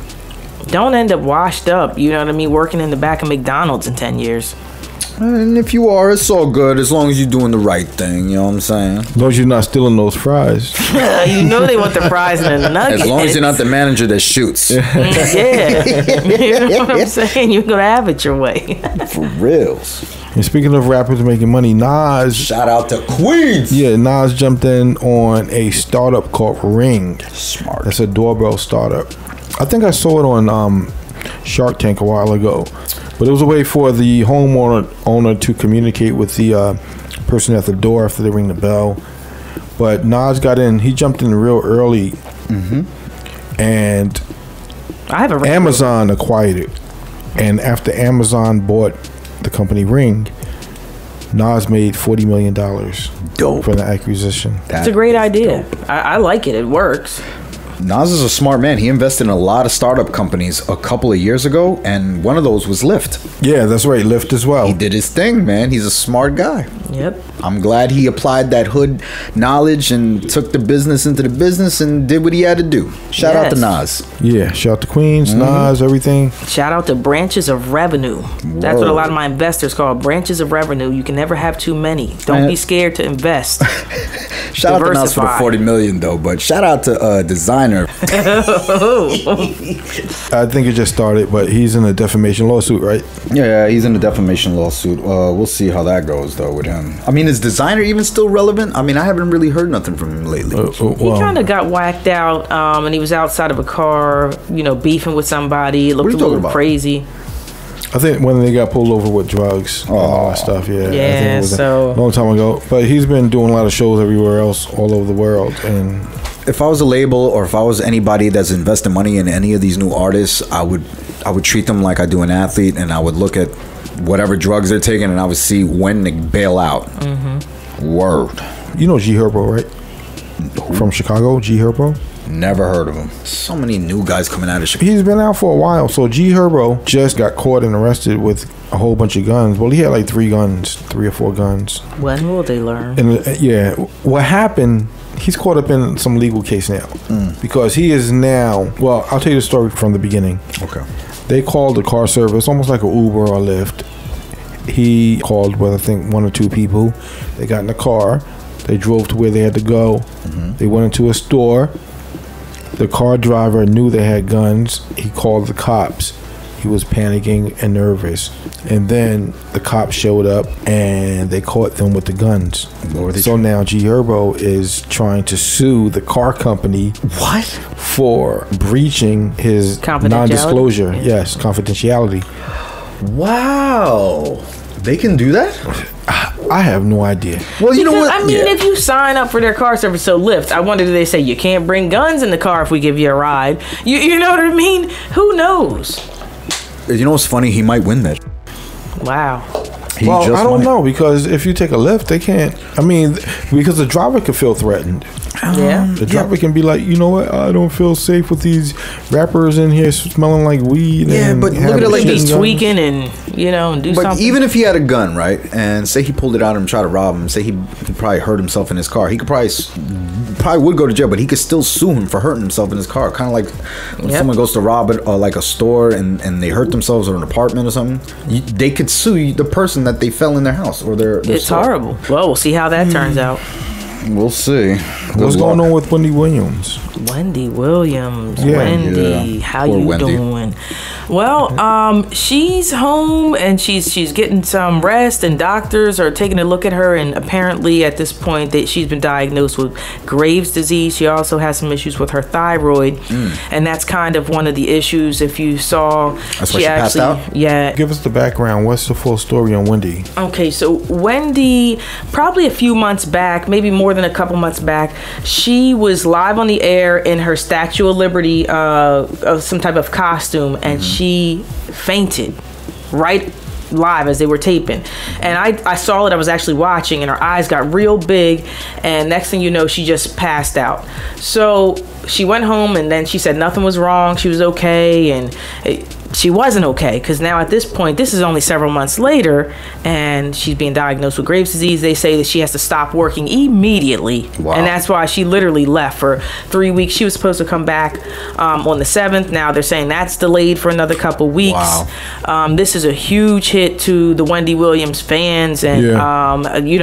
Don't end up washed up, you know what I mean, working in the back of McDonald's in 10 years. And if you are, it's all good as long as you're doing the right thing. You know what I'm saying? As long as you're not stealing those fries. You know they want the fries and the nuggets. As long as you're not the manager that shoots. Yeah. You know what I'm saying? You're going to have it your way. For reals. And speaking of rappers making money, Nas. Shout out to Queens. Yeah, Nas jumped in on a startup called Ring. Smart. That's a doorbell startup. I think I saw it on Shark Tank a while ago. But it was a way for the homeowner to communicate with the person at the door after they ring the bell. But Nas got in. He jumped in real early. Mm-hmm. And I have a Amazon acquired it. And after Amazon bought the company Ring, Nas made $40 million Dope. for the acquisition. It's a great idea. I like it. It works. Nas is a smart man. He invested in a lot of startup companies a couple of years ago, and one of those was Lyft. Yeah, that's right. Lyft as well. He did his thing, man. He's a smart guy. Yep. I'm glad he applied that hood knowledge and took the business into the business and did what he had to do. Shout out to Nas. Yeah, shout out to Queens, Nas, everything. Shout out to branches of revenue. That's what a lot of my investors call branches of revenue. You can never have too many. Don't be scared to invest. Shout out to Nas for the 40 million though, but shout out to Desiigner. I think it just started, but he's in a defamation lawsuit, right? Yeah, he's in a defamation lawsuit. We'll see how that goes though with him. I mean, is Desiigner even still relevant? I mean, I haven't really heard nothing from him lately. He kind of got whacked out, and he was outside of a car, beefing with somebody. It looked a little crazy. I think when they got pulled over with drugs and all that stuff, yeah. I think it was so a long time ago. But he's been doing a lot of shows everywhere else, all over the world. And if I was a label or if I was anybody that's investing money in any of these new artists, I would treat them like I do an athlete, and I would look at whatever drugs they're taking, and I would see when they bail out. Mm-hmm. Word. You know G Herbo, right? From Chicago, G Herbo. Never heard of him. So many new guys coming out of Chicago. He's been out for a while. So G Herbo just got caught and arrested with a whole bunch of guns. Well, he had like 3 or 4 guns. When will they learn? And yeah, what happened? He's caught up in some legal case now because he is now. Well, I'll tell you the story from the beginning. Okay. They called the car service, almost like an Uber or Lyft. He called with, I think, 1 or 2 people. They got in the car. They drove to where they had to go. Mm-hmm. They went into a store. The car driver knew they had guns. He called the cops. he was panicking and nervous. And then the cops showed up and they caught them with the guns. So now G Herbo is trying to sue the car company. What? For breaching his non-disclosure. Yes, confidentiality. Wow. They can do that? I have no idea. Well, you know what? I mean, if you sign up for their car service, so Lyft, I wonder, do they say you can't bring guns in the car if we give you a ride? You know what I mean? Who knows? You know what's funny? He might win that. Wow. Well, I don't know, because if you take a Lyft, they can't. I mean, because the driver could feel threatened. Yeah. The driver can be like, you know what? I don't feel safe with these rappers in here smelling like weed. Yeah, and but look at it like he's tweaking and and do but something. Even if he had a gun, right, and say he pulled it out and tried to rob him, say he probably hurt himself in his car, he could probably would go to jail, but he could still sue him for hurting himself in his car. Kind of like when someone goes to rob it, or like a store and they hurt themselves, or an apartment or something, they could sue the person that they fell in their house or their it's store. horrible. Well, we'll see how that turns out. We'll see. What's going on with Wendy Williams? Wendy Williams. Yeah. Wendy, how Poor you Wendy. doing? Well, she's home and she's getting some rest, and doctors are taking a look at her, and apparently at this point that she's been diagnosed with Graves' disease. She also has some issues with her thyroid, and that's kind of one of the issues. If you saw, That's why she passed out? Yeah. Give us the background. What's the full story on Wendy? Okay, so Wendy, probably a few months back, maybe more than a couple months back, she was live on the air in her Statue of Liberty, of some type of costume, and she fainted right live as they were taping. And I saw it. I was actually watching, and her eyes got real big, and next thing you know, she just passed out. So she went home, and then she said nothing was wrong. She was okay, and she wasn't okay, because now at this point, this is only several months later, and she's being diagnosed with Graves' disease. They say that she has to stop working immediately. Wow. And that's why she literally left for 3 weeks. She was supposed to come back on the 7th. Now they're saying that's delayed for another couple weeks. Wow. This is a huge hit to the Wendy Williams fans, and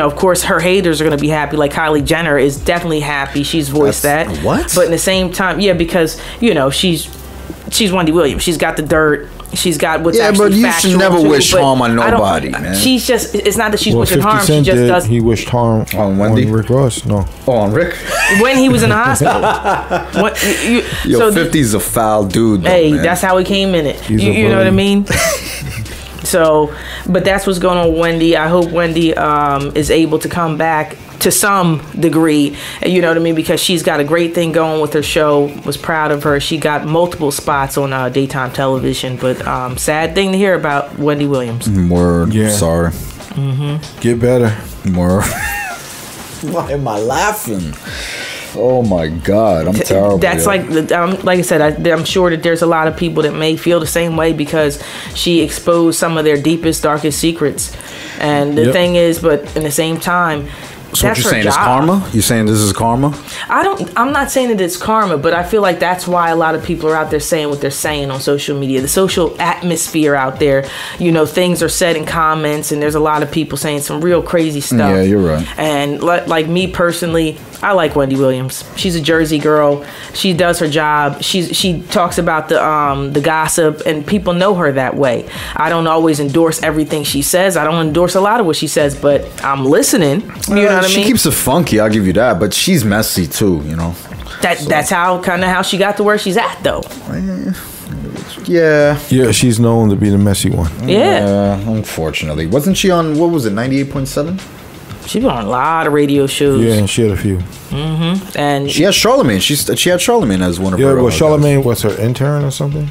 of course her haters are going to be happy. Like Kylie Jenner is definitely happy. She's voiced that. What? But in the same time, because she's Wendy Williams. She's got the dirt. She's got what's actually but you factual should never too, wish but harm on I don't- nobody, man. She's just, it's not that she's Well, wishing 50 harm. She Cent just did. does. He wished harm On Wendy? on Rick Ross. No. Oh, on Rick? When he was in the hospital. Yo, 50's a foul dude, though, Hey, man. that's how he came in it. He's a You know what I bully. mean? So, but that's what's going on with Wendy. I hope Wendy is able to come back to some degree, you know what I mean, because she's got a great thing going with her show. Was proud of her. She got multiple spots on daytime television, but sad thing to hear about Wendy Williams. Word. Yeah. Sorry. Get better. Word. Why am I laughing? Oh my God, I'm terrible. That's yo. like I said, I'm sure that there's a lot of people that may feel the same way, because she exposed some of their deepest, darkest secrets. And the thing is, but in the same time, So what that's you're her saying is job. karma? You saying this is karma? I'm not saying that it's karma, but I feel like that's why a lot of people are out there saying what they're saying on social media. The social atmosphere out there, things are said in comments, and there's a lot of people saying some real crazy stuff. Yeah, you're right. And like me personally, I like Wendy Williams. She's a Jersey girl. She does her job. She talks about the gossip, and people know her that way. I don't always endorse everything she says. I don't endorse a lot of what she says, but I'm listening. You know what I mean? She keeps it funky, I'll give you that, but she's messy too, That's how she got to where she's at, though. Yeah. Yeah, she's known to be the messy one. Yeah. Unfortunately. Wasn't she on, what was it, 98.7? She's been on a lot of radio shows. Yeah, and she had a few. And She has Charlemagne. She had Charlemagne as one of Yeah, her. well, Charlemagne was her intern or something.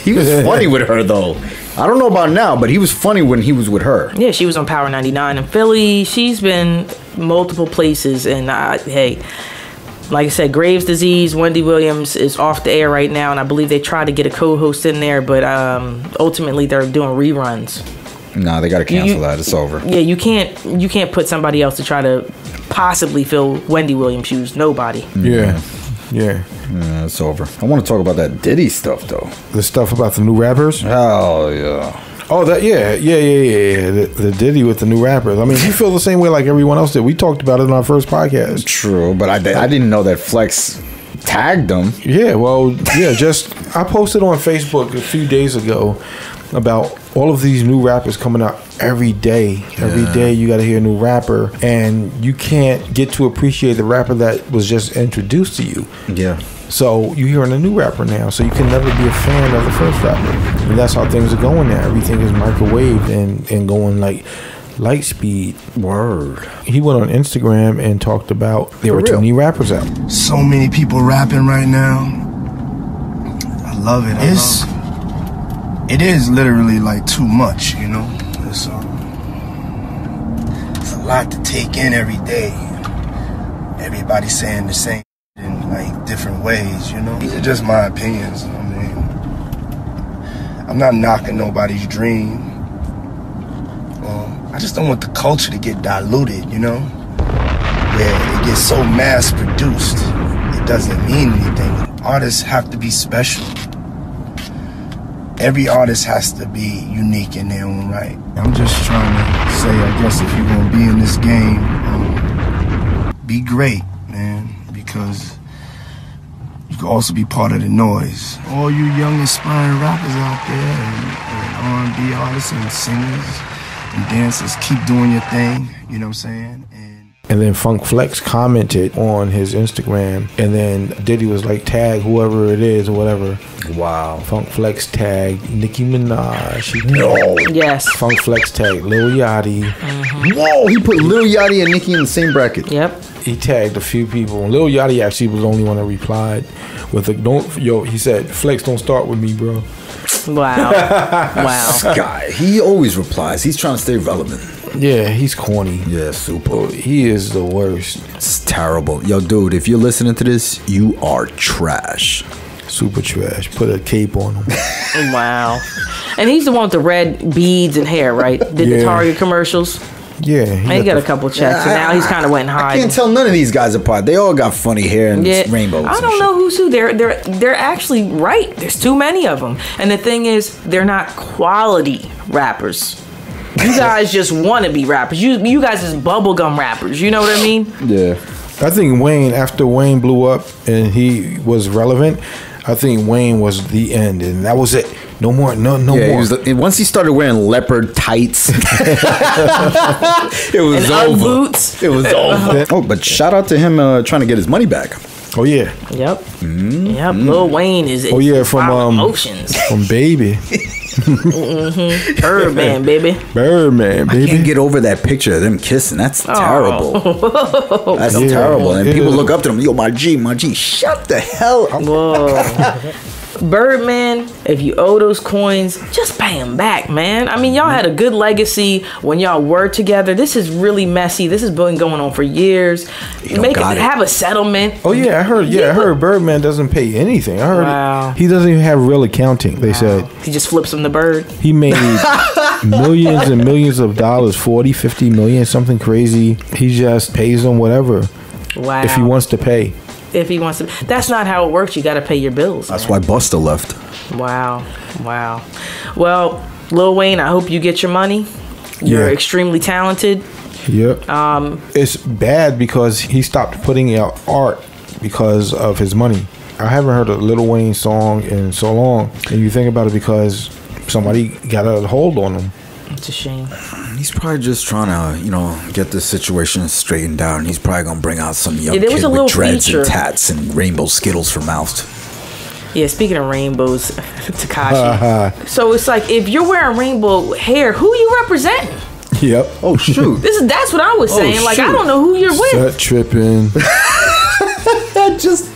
He was funny with her though. I don't know about now, but he was funny when he was with her. yeah, she was on Power 99 in Philly. She's been multiple places. And hey, like I said, Graves' disease, Wendy Williams is off the air right now. And I believe they tried to get a co-host in there, but ultimately they're doing reruns. Nah, they got to cancel that. It's over. Yeah, you can't put somebody else to try to possibly fill Wendy Williams' shoes. Nobody. Yeah. Yeah, it's over. I want to talk about that Diddy stuff though. The stuff about the new rappers. Hell yeah. Oh, that yeah. The Diddy with the new rappers. I mean, you feel the same way like everyone else did. We talked about it in our first podcast. True, but I didn't know that Flex tagged them. Yeah, well, yeah, I posted on Facebook a few days ago about all of these new rappers coming out every day. Every day you got to hear a new rapper, and you can't get to appreciate the rapper that was just introduced to you. Yeah. So you're hearing a new rapper now, so you can never be a fan of the first rapper. And that's how things are going now. Everything is microwaved and going like light speed. Word. He went on Instagram and talked about there were too many rappers out. So many people rapping right now. I love it. It is literally like too much, you know. It's a lot to take in every day. Everybody saying the same in like different ways, you know. These are just my opinions. I mean, I'm not knocking nobody's dream. I just don't want the culture to get diluted, you know, where it gets so mass produced, it doesn't mean anything. Artists have to be special. Every artist has to be unique in their own right. I'm just trying to say, I guess if you're gonna be in this game, be great, man, because you can also be part of the noise. All you young inspiring rappers out there and R&B artists and singers and dancers, keep doing your thing, you know what I'm saying? And then Funk Flex commented on his Instagram, and then Diddy was like, tag whoever it is or whatever. Wow. Funk Flex tagged Nicki Minaj. Yes. Funk Flex tagged Lil Yachty. Whoa, he put Lil Yachty and Nicki in the same bracket. Yep. He tagged a few people. Lil Yachty actually was the only one that replied with a he said, Flex, don't start with me, bro. Wow. Wow. This guy, he always replies. He's trying to stay relevant. Yeah, he's corny. Yeah, super. He is the worst. It's terrible. Yo, dude, if you're listening to this, you are trash. Super trash. Put a cape on him. Wow. And he's the one with the red beads and hair, right? Did the Target commercials? Yeah. He got a couple checks, and now he's kind of went high. I can't tell none of these guys apart. They all got funny hair and rainbows. I don't know who's who. They're actually right. There's too many of them. And the thing is, they're not quality rappers. You guys just want to be rappers. You guys is bubblegum rappers. You know what I mean? Yeah. I think Wayne, after Wayne blew up and he was relevant, I think Wayne was the end, and that was it. No more. No more. Once he started wearing leopard tights, it was and over. Boots. It was over. Oh, but shout out to him trying to get his money back. Oh yeah. Yep. Yep. Lil Wayne is. Oh yeah, from emotions. From Baby. Birdman, baby. Birdman, baby. I can't get over that picture of them kissing. That's terrible. That's terrible. And people look up to them. Yo, my G. Shut the hell up. Whoa. Birdman, if you owe those coins, just pay them back, man. I mean, y'all had a good legacy when y'all were together. This is really messy. This has been going on for years. Have a settlement. Oh yeah, I heard. Yeah, I heard Birdman doesn't pay anything. I heard he doesn't even have real accounting. They said he just flips him the bird. He made millions and millions of dollars, 40, 50 million, something crazy. He just pays them whatever. Wow. If he wants to pay. If he wants to. That's not how it works. You got to pay your bills. That's why Busta left. Wow. Well, Lil Wayne, I hope you get your money. You're extremely talented. Yep. It's bad because he stopped putting out art because of his money. I haven't heard a Lil Wayne song in so long, and you think about it because somebody got a hold on him. It's a shame. He's probably just trying to, get this situation straightened out. And he's probably gonna bring out some young kid with dreads and tats and rainbow Skittles for mouth. Yeah, speaking of rainbows, Tekashi. So it's like if you're wearing rainbow hair, who you representing? Yep. Oh shoot. That's what I was saying. Like I don't know who you're with. Set tripping. Just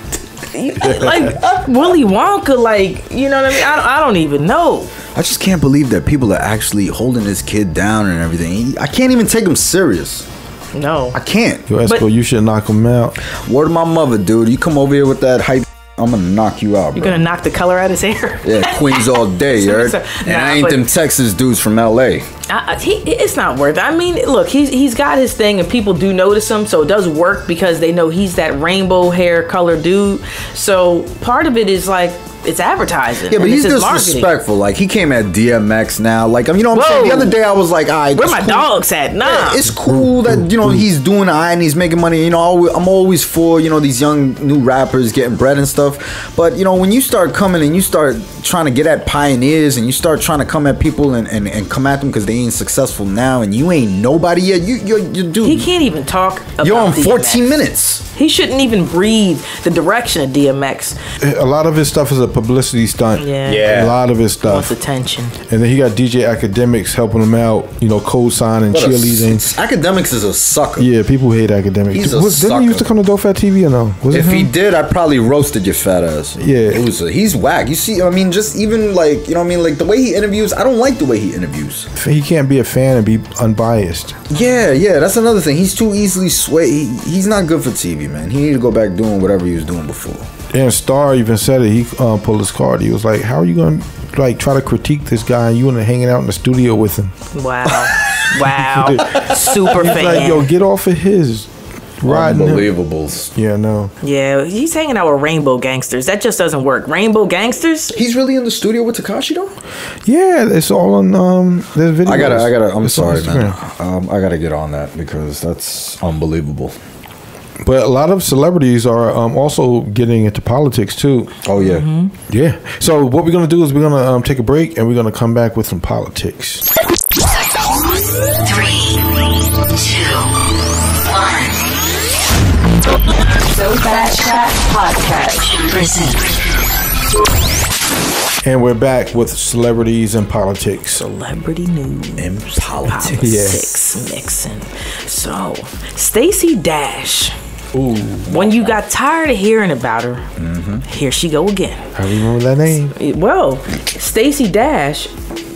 like Willy Wonka. Like you know what I mean? I don't even know. I just can't believe that people are actually holding this kid down and everything. I can't even take him serious. No. I can't. Yo, Esco, you should knock him out. Word to my mother, dude. You come over here with that hype, I'm going to knock you out, bro. You're going to knock the color out of his hair? Yeah, Queens all day, you heard? And I ain't them Texas dudes from L.A. It's not worth it. I mean, look, he's got his thing and people do notice him, so it does work because they know he's that rainbow hair color dude. So part of it is like, it's advertising. Yeah, but and he's it's his marketing. disrespectful. Like, he came at DMX now. Like, you know what I'm saying? The Whoa. other day I was like, all right, Where my dogs at? Nah. it's cool that, you know, he's doing all right and he's making money. You know, I'm always for, you know, these young new rappers getting bread and stuff. But, you know, when you start coming and you start trying to get at pioneers and you start trying to come at people and come at them because they ain't successful now and you ain't nobody yet, you dude. He can't even talk about You're on 14 DMX. minutes. He shouldn't even breathe the direction of DMX. A lot of his stuff is a publicity stunt. Yeah. A lot of his Wants stuff. attention. And then he got DJ Academics helping him out, you know, co-signing, cheerleading. Academics is a sucker. Yeah, people hate Academics. He's a Didn't sucker. he used to come to Dope Fat TV or no? Was it If him? he did, I probably roasted your fat ass. Yeah. He's whack. You see, I mean, just even like, you know what I mean? Like the way he interviews, I don't like the way he interviews. He can't be a fan and be unbiased. Yeah, that's another thing. He's too easily swayed. He's not good for TV, man. He need to go back doing whatever he was doing before. And Star even said it. He pulled his card. He was like, "How are you going to like try to critique this guy? And you want to hanging out in the studio with him?" Wow. Wow. Super He's fan. like, "Yo, get off of his riding him." Unbelievables. Yeah, no. Yeah, he's hanging out with Rainbow Gangsters. That just doesn't work. Rainbow Gangsters? He's really in the studio with Tekashi though. Yeah, it's all on there's videos. I gotta. I'm It's on sorry, man. Instagram. I gotta get on that because that's unbelievable. But a lot of celebrities are also getting into politics too. Oh yeah. Yeah. So what we're gonna do is we're gonna take a break and we're gonna come back with some politics. 3, 2, 1. So Fat Chat Podcast. Present. And we're back with celebrities and politics. Celebrity news. In politics. Politics mixing. So, Stacey Dash. Ooh, When you got tired of hearing about her, here she go again. I remember that name. Well, Stacey Dash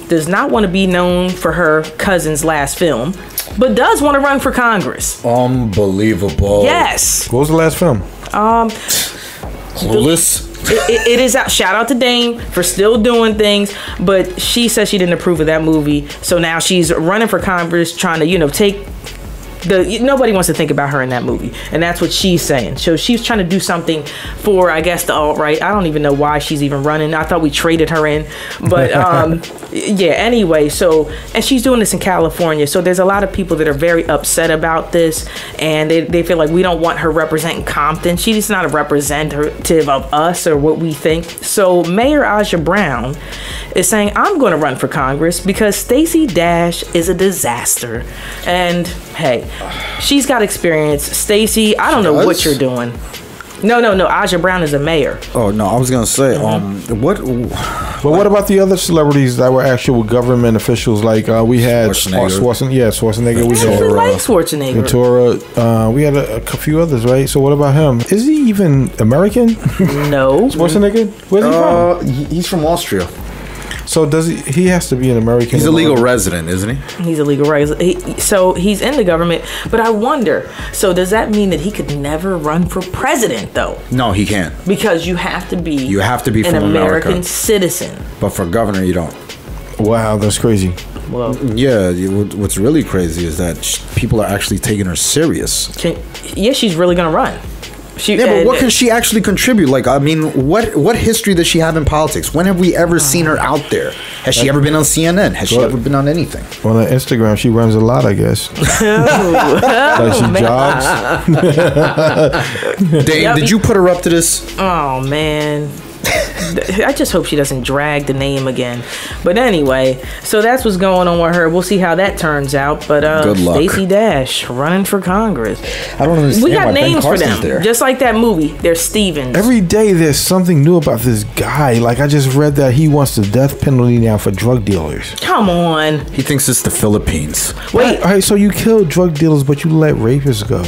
does not want to be known for her cousin's last film, but does want to run for Congress. Unbelievable. Yes. What was the last film? Clueless. It is out. Shout out to Dame for still doing things, but she says she didn't approve of that movie, so now she's running for Congress, trying to take nobody wants to think about her in that movie, and that's what she's saying. So she's trying to do something for, I guess, the alt-right. I don't even know why she's even running. I thought we traded her in, but yeah. Anyway, so, and she's doing this in California, so there's a lot of people that are very upset about this, and they feel like we don't want her representing Compton. She's not a representative of us or what we think. So Mayor Aja Brown is saying, I'm going to run for Congress because Stacey Dash is a disaster. And hey, she's got experience. Stacey, I don't know what you're doing. No. Aja Brown is a mayor. Oh no, I was gonna say, what? But what about the other celebrities that were actual government officials? Like we had Schwarzenegger. We I had like Schwarzenegger. Ventura. We had a few others, right? So what about him? Is he even American? No. Schwarzenegger? Where's he from? He's from Austria. So does he has to be an American? He's a legal resident, isn't he? He's a legal resident. So he's in the government. But I wonder, so does that mean that he could never run for president, though? No, he can't. Because you have to be an an American America. citizen. But for governor, you don't. Wow, that's crazy. Well, Yeah, what's really crazy is that people are actually taking her serious. she's really going to run. But what can she actually contribute? Like, I mean, what history does she have in politics? When have we ever seen her out there? Has she ever been on CNN? Has she ever been on anything? On her Instagram, she runs a lot, I guess. Like she jogs. Dave, did you put her up to this? Oh, man. I just hope she doesn't drag the name again. But anyway, so that's what's going on with her. We'll see how that turns out. But Good luck. Stacey Dash running for Congress. I don't understand. We got why Ben names for Carson's them. there. Just like that movie. There's Stevens. Every day there's something new about this guy. Like I just read that he wants the death penalty now for drug dealers. Come on. He thinks it's the Philippines. Wait. All right, so you killed drug dealers, but you let rapists go.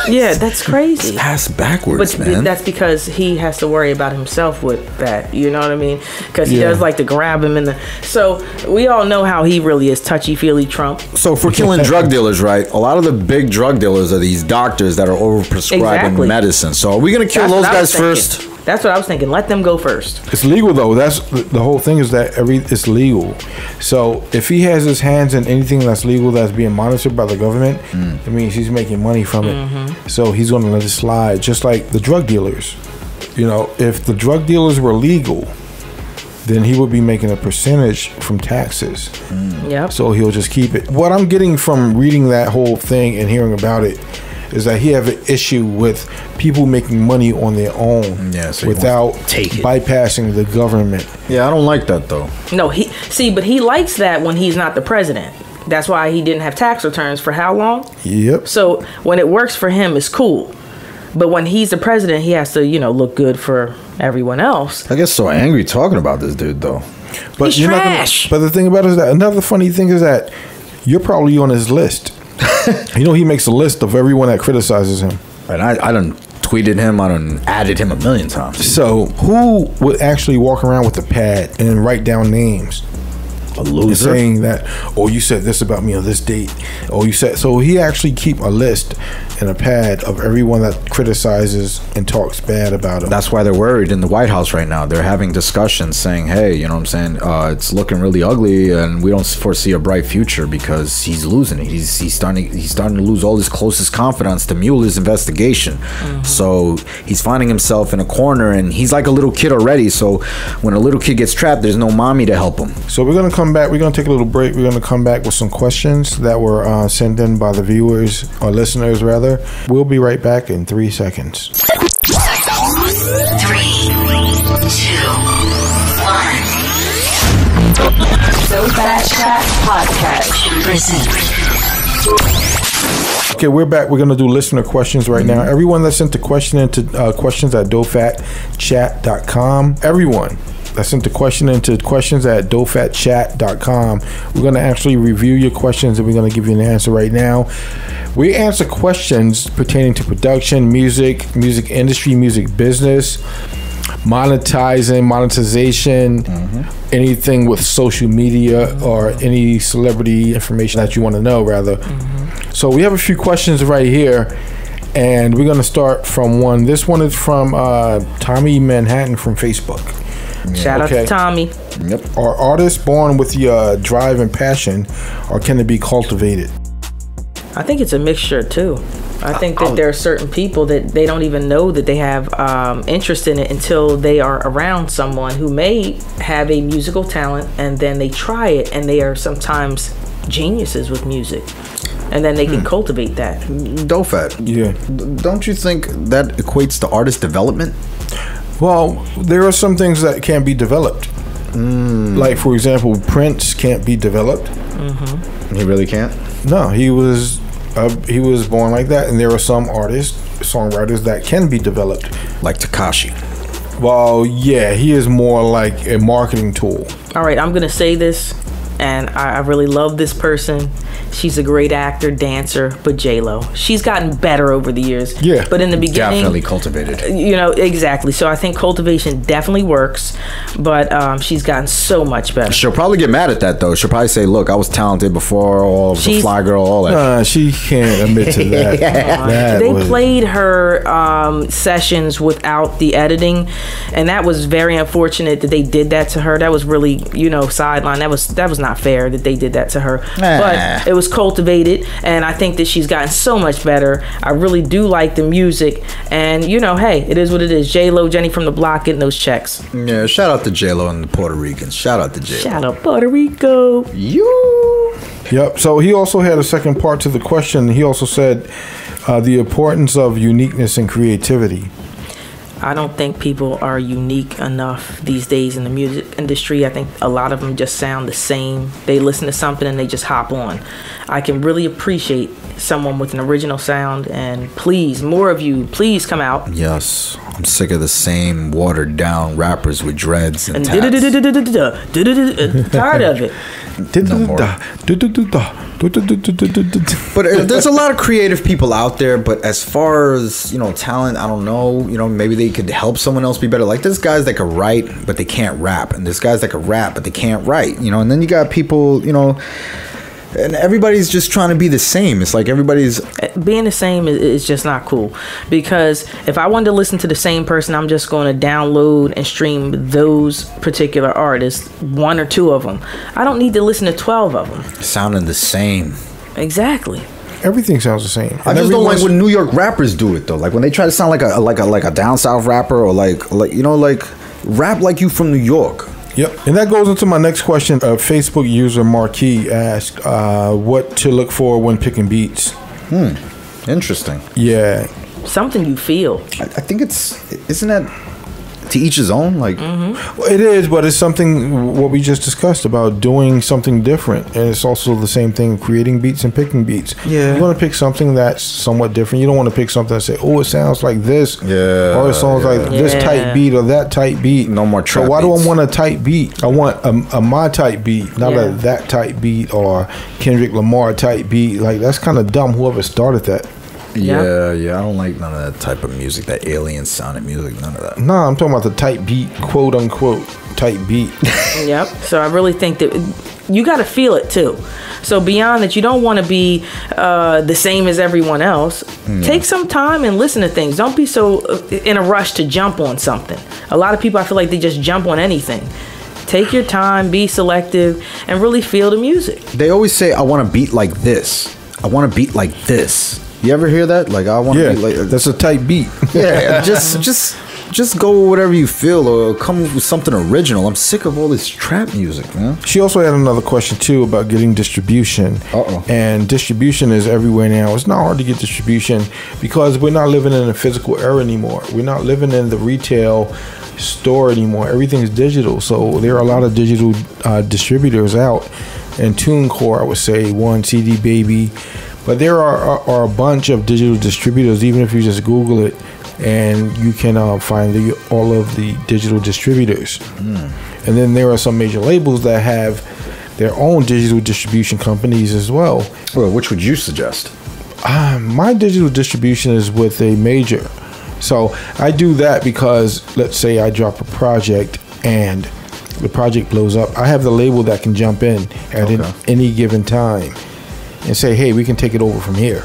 Yeah, that's crazy. Ass backwards, But man. that's because he has to worry about himself with that. You know what I mean? Because he Yeah. does like to grab him in the. So we all know how he really is touchy-feely Trump. So if we're killing drug dealers, right? A lot of the big drug dealers are these doctors that are overprescribing Exactly. medicine. So are we going to kill That's those what I was guys thinking. first? That's what I was thinking. Let them go first. It's legal though. That's the whole thing is that it's legal. So if he has his hands in anything that's legal that's being monitored by the government, it means he's making money from it. So he's going to let it slide, just like the drug dealers. You know, if the drug dealers were legal, then he would be making a percentage from taxes. Yep. So he'll just keep it. What I'm getting from reading that whole thing and hearing about it is that he have an issue with people making money on their own so without take it. bypassing the government. Yeah, I don't like that though. No, but he likes that when he's not the president. That's why he didn't have tax returns for how long? Yep. So when it works for him, it's cool. But when he's the president, he has to, look good for everyone else. I get so angry talking about this dude though. But He's trash. But the thing about it is that another funny thing is that you're probably on his list. He makes a list of everyone that criticizes him. And I done tweeted him, I done added him a million times. So who would actually walk around with a pad and write down names? A loser. Saying that, oh, you said this about me on this date. Oh, you said so. He actually keep a list and a pad of everyone that criticizes and talks bad about him. That's why they're worried in the White House right now. They're having discussions saying, hey, you know what I'm saying? It's looking really ugly and we don't foresee a bright future because he's losing it. He's starting to lose all his closest confidants to Mueller's investigation. So he's finding himself in a corner and he's like a little kid already. So when a little kid gets trapped, there's no mommy to help him. So we're going to come back. We're going to take a little break. We're going to come back with some questions that were sent in by the viewers or listeners rather. We'll be right back in 3 seconds. 3, 2, 1. So Fat Chat Podcast presents. Okay, we're back. We're going to do listener questions right now. Everyone that sent the question into questions at dofatchat.com. Everyone that sent the question into questions at dofatchat.com. We're going to actually review your questions and we're going to give you an answer right now. We answer questions pertaining to production, music industry, music business, monetization, anything with social media or any celebrity information that you want to know, rather. So we have a few questions right here, and we're going to start from one. This one is from Tommy Manhattan from Facebook. Shout out to Tommy. Yep. Are artists born with the drive and passion, or can it be cultivated? I think it's a mixture too. I think that there are certain people that they don't even know that they have interest in it until they are around someone who may have a musical talent, and then they try it, and they are sometimes geniuses with music, and then they can cultivate that. Dofat. Yeah. Don't you think that equates to artist development? Well, there are some things that can't be developed. Like, for example, Prince can't be developed. He really can't? No, he was born like that, and there are some artists, songwriters that can be developed. Like Tekashi. Well, yeah, he is more like a marketing tool. All right, I'm gonna say this, and I really love this person. She's a great actor, dancer, but J-Lo. She's gotten better over the years. Yeah. But in the beginning... Definitely cultivated. Exactly. So I think cultivation definitely works, but she's gotten so much better. She'll probably get mad at that, though. She'll probably say, look, I was talented before, all of the fly girl, all that. She can't admit to that. They played her sessions without the editing, and that was very unfortunate that they did that to her. That was really, sideline. That was not fair that they did that to her. But it was cultivated, and I think that she's gotten so much better. I really do like the music, and hey, it is what it is. J-Lo, Jenny from the Block, getting those checks. Yeah, shout out to J-Lo and the Puerto Ricans. Shout out to J-Lo. Shout out Puerto Rico. You. Yep. So he also had a second part to the question. He also said the importance of uniqueness and creativity. I don't think people are unique enough these days in the music industry. I think a lot of them just sound the same. They listen to something and they just hop on. I can really appreciate someone with an original sound, and please, more of you, please come out. Yes, I'm sick of the same watered down rappers with dreads and tats. Tired of it. No more. But there's a lot of creative people out there, but as far as talent, I don't know. Maybe they could help someone else be better. Like there's guys that could write but they can't rap, and there's guys that could rap but they can't write. And then you got people, and everybody's just trying to be the same. It's like everybody's being the same is just not cool, because if I wanted to listen to the same person, I'm just going to download and stream those particular artists, one or two of them. I don't need to listen to 12 of them sounding the same. Exactly. Everything sounds the same. I just don't like when New York rappers do it though. Like when they try to sound like a down south rapper or like rap like you from New York. Yep, and that goes into my next question. Facebook user Marquis asked, "What to look for when picking beats?" Interesting. Yeah, something you feel. I think isn't that to each his own? Like well, it is, but it's something what we just discussed about doing something different, and it's also the same thing creating beats and picking beats. Yeah, you want to pick something that's somewhat different. You don't want to pick something and say, "Oh, it sounds like this," or it sounds like this type beat or that type beat. No more trap. So why do I want a type beat? I want a my type beat, not a that type beat or Kendrick Lamar type beat. Like that's kind of dumb. Whoever started that. Yeah, I don't like none of that type of music, that alien sounding music, none of that. Nah, I'm talking about the type beat, quote unquote, type beat. Yep. So I really think that you got to feel it too. So beyond that, you don't want to be the same as everyone else. Take some time and listen to things. Don't be so in a rush to jump on something. A lot of people, I feel like they just jump on anything. Take your time, be selective, and really feel the music. They always say, I want a beat like this. I want a beat like this. You ever hear that? Like, I want to be like... that's a type beat. Yeah, just go with whatever you feel or come with something original. I'm sick of all this trap music, man. She also had another question, too, about getting distribution. And distribution is everywhere now. It's not hard to get distribution because we're not living in a physical era anymore. We're not living in the retail store anymore. Everything's digital. So there are a lot of digital distributors out. And TuneCore, I would say, one, CD Baby... But there are a bunch of digital distributors, even if you just Google it, and you can find all of the digital distributors. And then there are some major labels that have their own digital distribution companies as well. Well, which would you suggest? My digital distribution is with a major. So I do that because, let's say I drop a project and the project blows up. I have the label that can jump in at any given time and say, hey, we can take it over from here.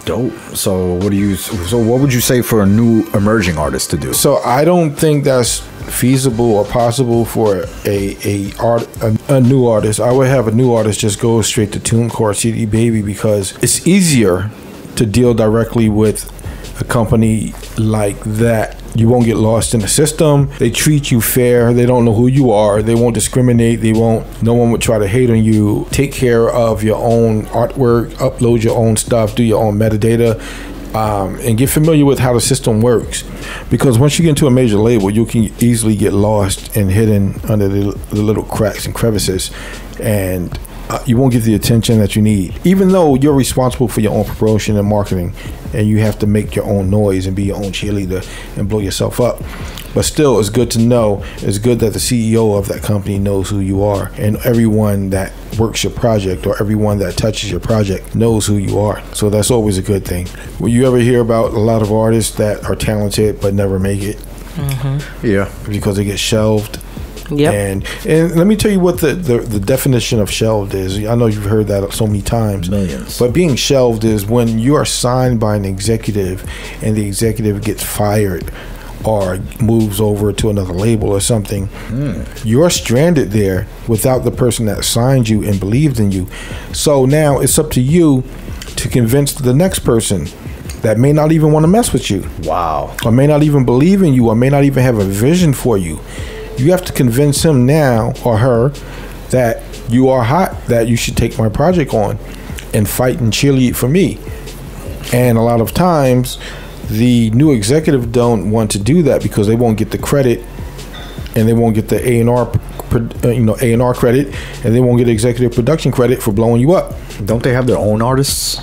Dope. So what would you say for a new emerging artist to do? So I don't think that's feasible or possible for a new artist. I would have a new artist just go straight to TuneCore, CD Baby, because it's easier to deal directly with a company like that. You won't get lost in the system. They treat you fair. They don't know who you are. They won't discriminate. No one would try to hate on you. Take care of your own artwork, upload your own stuff, do your own metadata, and get familiar with how the system works. Because once you get into a major label, you can easily get lost and hidden under the little cracks and crevices, and you won't get the attention that you need. Even though you're responsible for your own promotion and marketing, and you have to make your own noise and be your own cheerleader and blow yourself up. But still, it's good to know. It's good that the CEO of that company knows who you are, and everyone that works your project or everyone that touches your project knows who you are. So that's always a good thing. Will you ever hear about a lot of artists that are talented but never make it? Yeah, because they get shelved. Yep. And let me tell you what the definition of shelved is. I know you've heard that so many times. Millions. But being shelved is when you are signed by an executive and the executive gets fired or moves over to another label or something. You're stranded there without the person that signed you and believed in you. So now it's up to you to convince the next person that may not even want to mess with you. Wow. Or may not even believe in you or may not even have a vision for you. You have to convince him now or her that you are hot, that you should take my project on and fight and cheerlead for me. And a lot of times the new executive don't want to do that because they won't get the credit and they won't get the A&R credit, and they won't get executive production credit for blowing you up. Don't they have their own artists?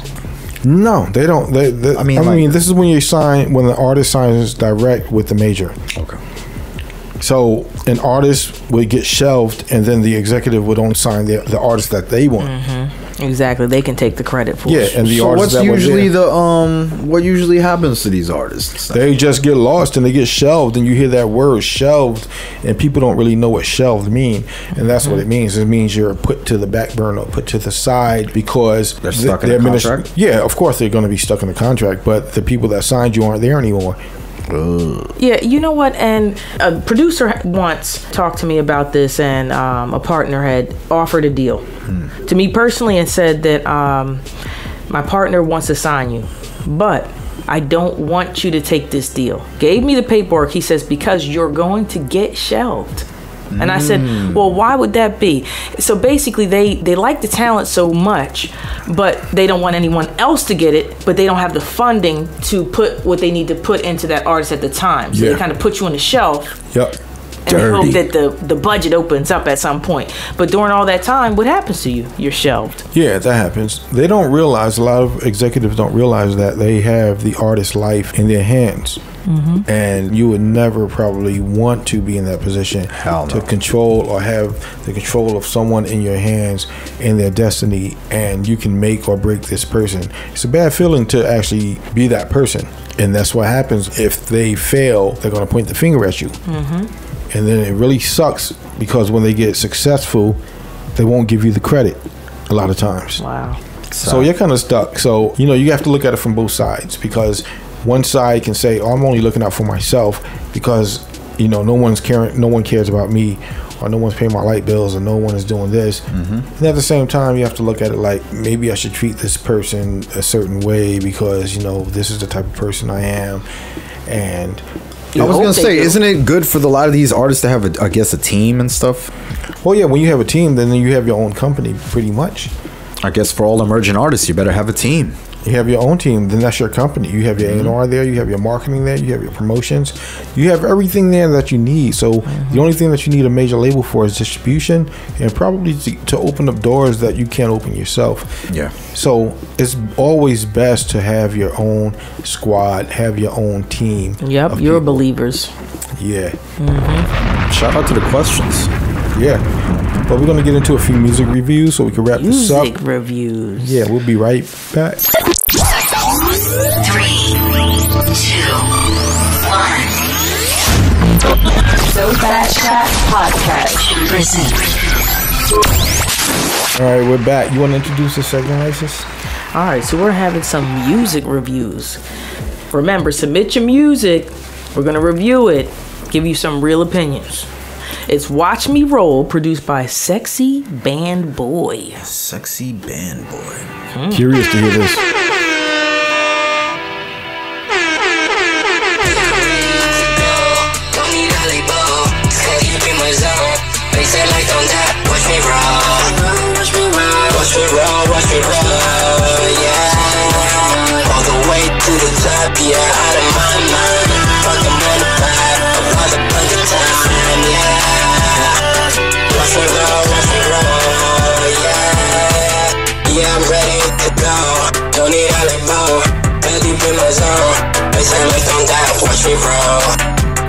No, they don't. I mean, this is when the artist signs direct with the major. Okay. So an artist would get shelved, and then the executive would only sign the artist that they want. Exactly, they can take the credit for. Yeah, and the so artists what's usually what usually happens to these artists? They just get lost and they get shelved, and you hear that word shelved, and people don't really know what shelved mean, and that's what it means. It means you're put to the back burner, put to the side because they're stuck in a contract. Yeah, of course they're going to be stuck in the contract, but the people that signed you aren't there anymore. Yeah, you know what? And a producer once talked to me about this, and a partner had offered a deal to me personally and said that My partner wants to sign you, but I don't want you to take this deal. Gave me the paperwork. He says, because you're going to get shelved. And I said, well, why would that be? So basically, they like the talent so much, but they don't want anyone else to get it, but they don't have the funding to put what they need to put into that artist at the time. So they kind of put you on the shelf. Yep. And hope that the budget opens up at some point. But during all that time, what happens to you? You're shelved. Yeah, that happens. They don't realize, a lot of executives don't realize that they have the artist's life in their hands. And you would never probably want to be in that position to control or have the control of someone in your hands in their destiny, and you can make or break this person. It's a bad feeling to actually be that person, and that's what happens. If they fail, they're going to point the finger at you. And then it really sucks, because when they get successful, they won't give you the credit a lot of times. Wow. So you're kind of stuck. So, you have to look at it from both sides, because one side can say, oh, I'm only looking out for myself because, no one cares about me, or no one's paying my light bills, or no one is doing this. And at the same time, you have to look at it like, maybe I should treat this person a certain way because, this is the type of person I am. And I was going to say, isn't it good for a lot of these artists to have, a team and stuff? Well, yeah, when you have a team, then you have your own company pretty much. I guess for all emerging artists, you better have a team. You have your own team, then that's your company. You have your A&R there, you have your marketing there, you have your promotions. You have everything there that you need. So the only thing that you need a major label for is distribution, and probably to open up doors that you can't open yourself. Yeah. So it's always best to have your own squad, have your own team. Yep, you're believers. Yeah. Shout out to the questions. Yeah. But we're going to get into a few music reviews so we can wrap this up. Music reviews. Yeah, we'll be right back. 3, 2, 1. So Fat Chat Podcast presents. All right, we're back. You want to introduce the segment, Isis? All right, so we're having some music reviews. Remember, submit your music. We're going to review it, give you some real opinions. It's Watch Me Roll, produced by Sexy Band Boy. Sexy Band Boy. Curious to hear this. All the way to the top, yeah, out of my mind. Fucking manifest, another bunch of time, yeah. Watch me roll, yeah. Yeah, I'm ready to go. Don't need Herbo, barely be my zone. They say like don't die, watch me roll.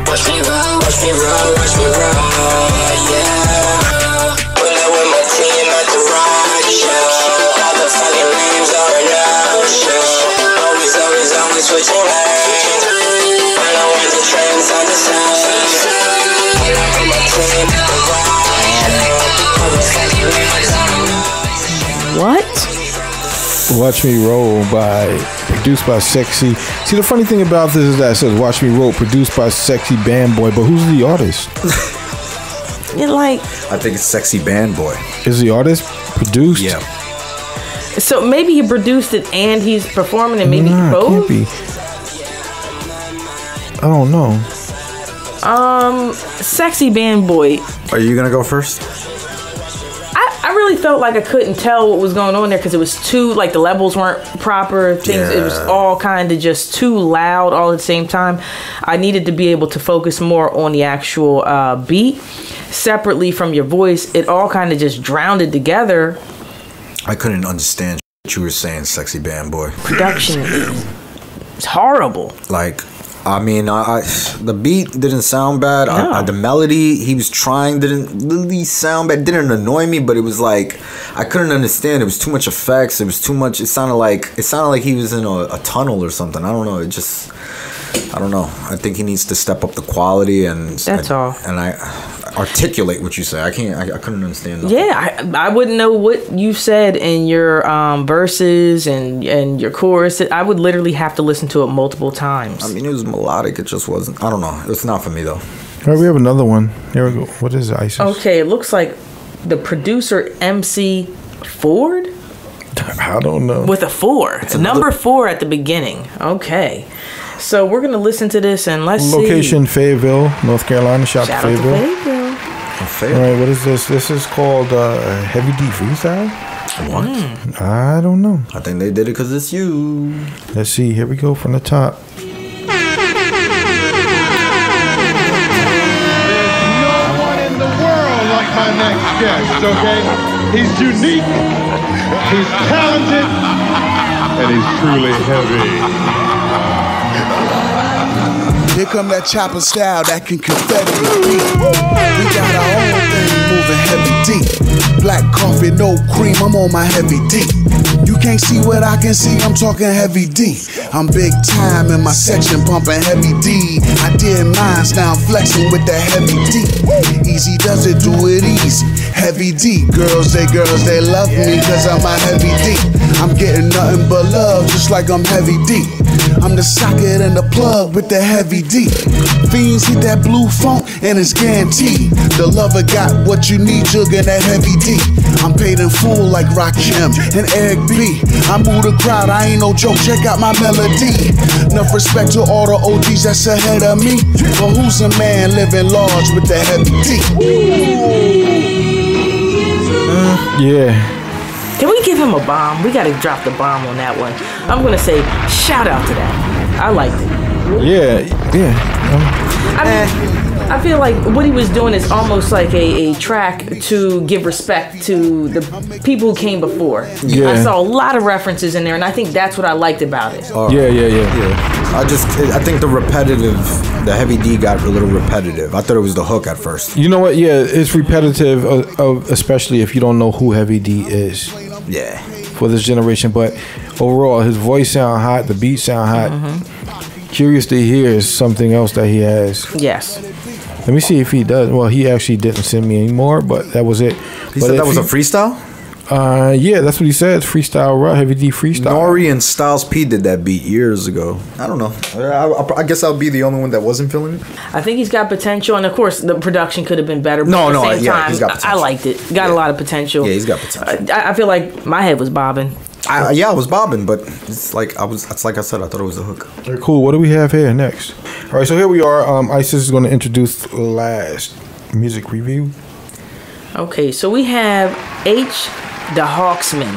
Watch me roll, watch me roll, watch me roll, yeah. Pull up with my team at the rock show. All the fucking names are in our show. Always switching lanes. I don't want the trends on the side. Pull up with my team at the rock show. Always fucking with my zone. What? Watch Me Roll produced by Sexy. See, the funny thing about this is that it says Watch Me Roll, produced by Sexy Band Boy, but who's the artist? You're like... I think it's Sexy Band Boy. Is the artist produced? Yeah. So maybe he produced it and he's performing it, maybe Can't both? be. I don't know. Sexy Band Boy. Are you going to go first? I really felt like I couldn't tell what was going on there because it was too, like the levels weren't proper. It was all kind of just too loud all at the same time. I needed to be able to focus more on the actual beat separately from your voice. It all kind of just drowned it together. I couldn't understand what you were saying, Sexy Band Boy. Production is horrible. Like, I mean, the beat didn't sound bad. No. The melody he was trying didn't really sound bad. It didn't annoy me, but it was like I couldn't understand. It was too much effects. It was too much. It sounded like he was in a tunnel or something. I don't know. I don't know. I think he needs to step up the quality and all. And I articulate what you say. I couldn't understand nothing. Yeah, I wouldn't know what you said in your verses and your chorus. I would literally have to listen to it multiple times. I mean, it was melodic. It just wasn't. I don't know. It's not for me though. All right, we have another one. Here we go. What is it, Isis? Okay, it looks like the producer MC Ford. I don't know. With a 4. Number 4 at the beginning. Okay. So we're going to listen to this and let's see. Location Fayetteville, North Carolina. Shout out to Fayetteville. Fayetteville. All right, what is this? This is called Heavy D Freestyle? What? I don't know. I think they did it because it's you. Let's see. Here we go from the top. My next guest, okay? He's unique, he's talented, and he's truly heavy. Here come that chopper style that can confetti beat. We got our own thing moving heavy deep. Black coffee, no cream, I'm on my heavy D. You can't see what I can see, I'm talking heavy D. I'm big time in my section, pumping heavy D. I did mine, now I'm flexing with the heavy D. Easy does it, do it easy. Heavy D, girls, they love me cause I'm a heavy D. I'm getting nothing but love, just like I'm heavy D. I'm the socket and the plug with the heavy D. Fiends hit that blue funk and it's guaranteed. The lover got what you need, jugging that heavy D. I'm paid in full like Rakim and Eric B. I move the crowd, I ain't no joke, check out my melody. Enough respect to all the OGs that's ahead of me. But who's a man living large with the heavy D? Yeah. Can we give him a bomb? We got to drop the bomb on that one. I'm going to say shout out to that. I liked it. Yeah. I feel like what he was doing is almost like a track to give respect to the people who came before. Yeah. I saw a lot of references in there, and I think that's what I liked about it. Yeah. I think the heavy D got a little repetitive. I thought it was the hook at first. You know what? Yeah, it's repetitive, especially if you don't know who Heavy D is. Yeah. For this generation, but overall, his voice sound hot, the beat sound hot. Curious to hear something else that he has. Yes. Let me see if he does. Well, he actually didn't send me anymore, but that was it. He said that was a freestyle? Yeah, that's what he said. Freestyle, Heavy D freestyle. Nori and Styles P did that beat years ago. I don't know. I guess I'll be the only one that wasn't feeling it. I think he's got potential, and of course, the production could have been better. But No, at the same yeah, time, he's got potential. I liked it. Got a lot of potential. Yeah, he's got potential. I feel like my head was bobbing. I was bobbing, but it's like I said, I thought it was a hook. All right, cool. What do we have here next? All right, so here we are. Isis is going to introduce last music review. Okay, so we have H. the Hawksman.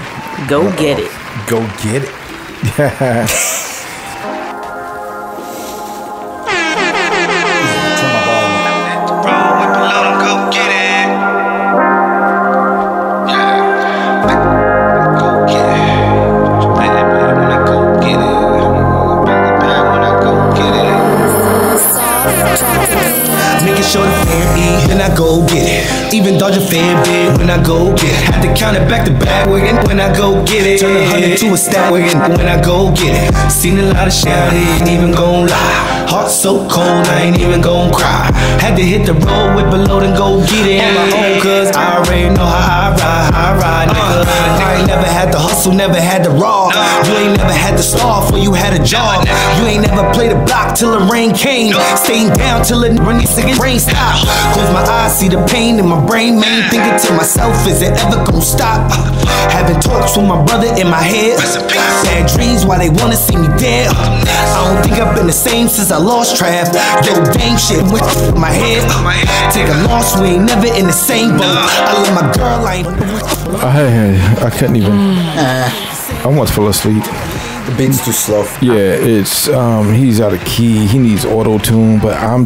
Go get it. Go get it. Go get it. Even dodge a fair bit when I go get it. Had to count it back to back when I go get it. Turn 100 to a stack when I go get it. Seen a lot of shit, I ain't even gon' lie. Heart so cold, I ain't even gon' cry. Had to hit the road with below and go get it on my own, cause I already know how I ride, nigga. I ain't never had the hustle, never had the raw. You ain't never had the starve when you had a job. You ain't never played a block till the rain came. Staying down till it when these second rain stop. Close my eyes, see the pain in my brain. Main thinking to myself, is it ever gon' stop? Having talks with my brother in my head. Bad dreams while they wanna see me dead. I don't think I've been the same since I lost Trav. Yo, dang shit with my head. Take a loss, we ain't never in the same boat. I love my girl, I I couldn't even. I almost fell asleep. The beat's too slow. Yeah, it's he's out of key. He needs auto tune, but I'm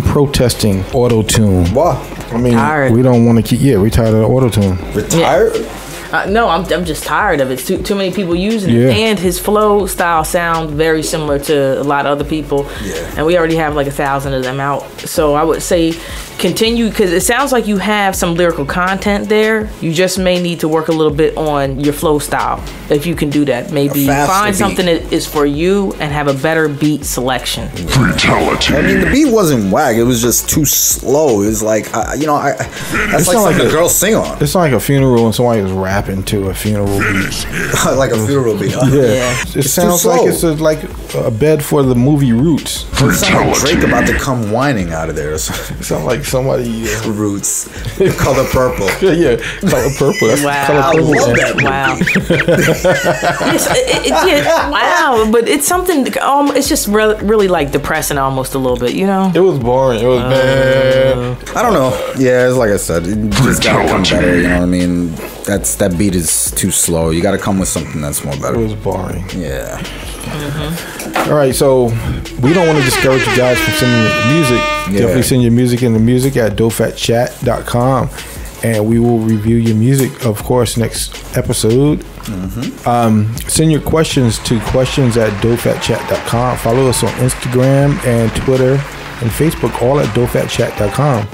protesting auto tune. Why? I mean, tired. we don't want to keep. Yeah, we tired of the auto tune. Retired? Yeah. No, I'm just tired of it. Too many people using Yeah. it, and his flow style sound very similar to a lot of other people. Yeah. And we already have like 1,000 of them out. So I would say continue, because it sounds like you have some lyrical content there. You just may need to work a little bit on your flow style. If you can do that, maybe find something that is for you and have a better beat selection. Fatality. I mean, the beat wasn't whack. It was just too slow. It was like, that's like something a girl sing on. It's like a funeral and somebody was rapping. rapping to a funeral beat. Like a funeral beat. Yeah. It sounds like it's like a bed for the movie Roots. It sounds like Drake about to come whining out of there. It sounds like somebody Roots. Color purple. Yeah, color purple. That's Wow. color purple. Wow. Wow. But it's something. It's just really like depressing almost a little bit. You know. It was boring. It was bad. I don't know. Yeah, it's like I said, it just gotta come better. You know what I mean? That beat is too slow. You gotta come with something that's more better. It was boring. Yeah. All right, so we don't want to discourage you guys from sending your music. Definitely send your music in the music at dofatchat.com, and we will review your music, of course, next episode. Send your questions to questions@dofatchat.com. Follow us on Instagram and Twitter and Facebook, all at dofatchat.com.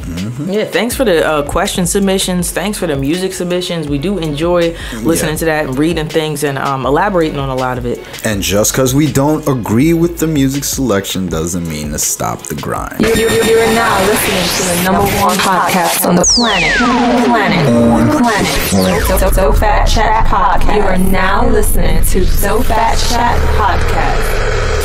Yeah, thanks for the question submissions. Thanks for the music submissions. We do enjoy listening to that and reading things and elaborating on a lot of it. And just because we don't agree with the music selection doesn't mean to stop the grind. You are now listening to the #1 podcast on the planet. So Fat Chat Podcast. You are now listening to So Fat Chat Podcast.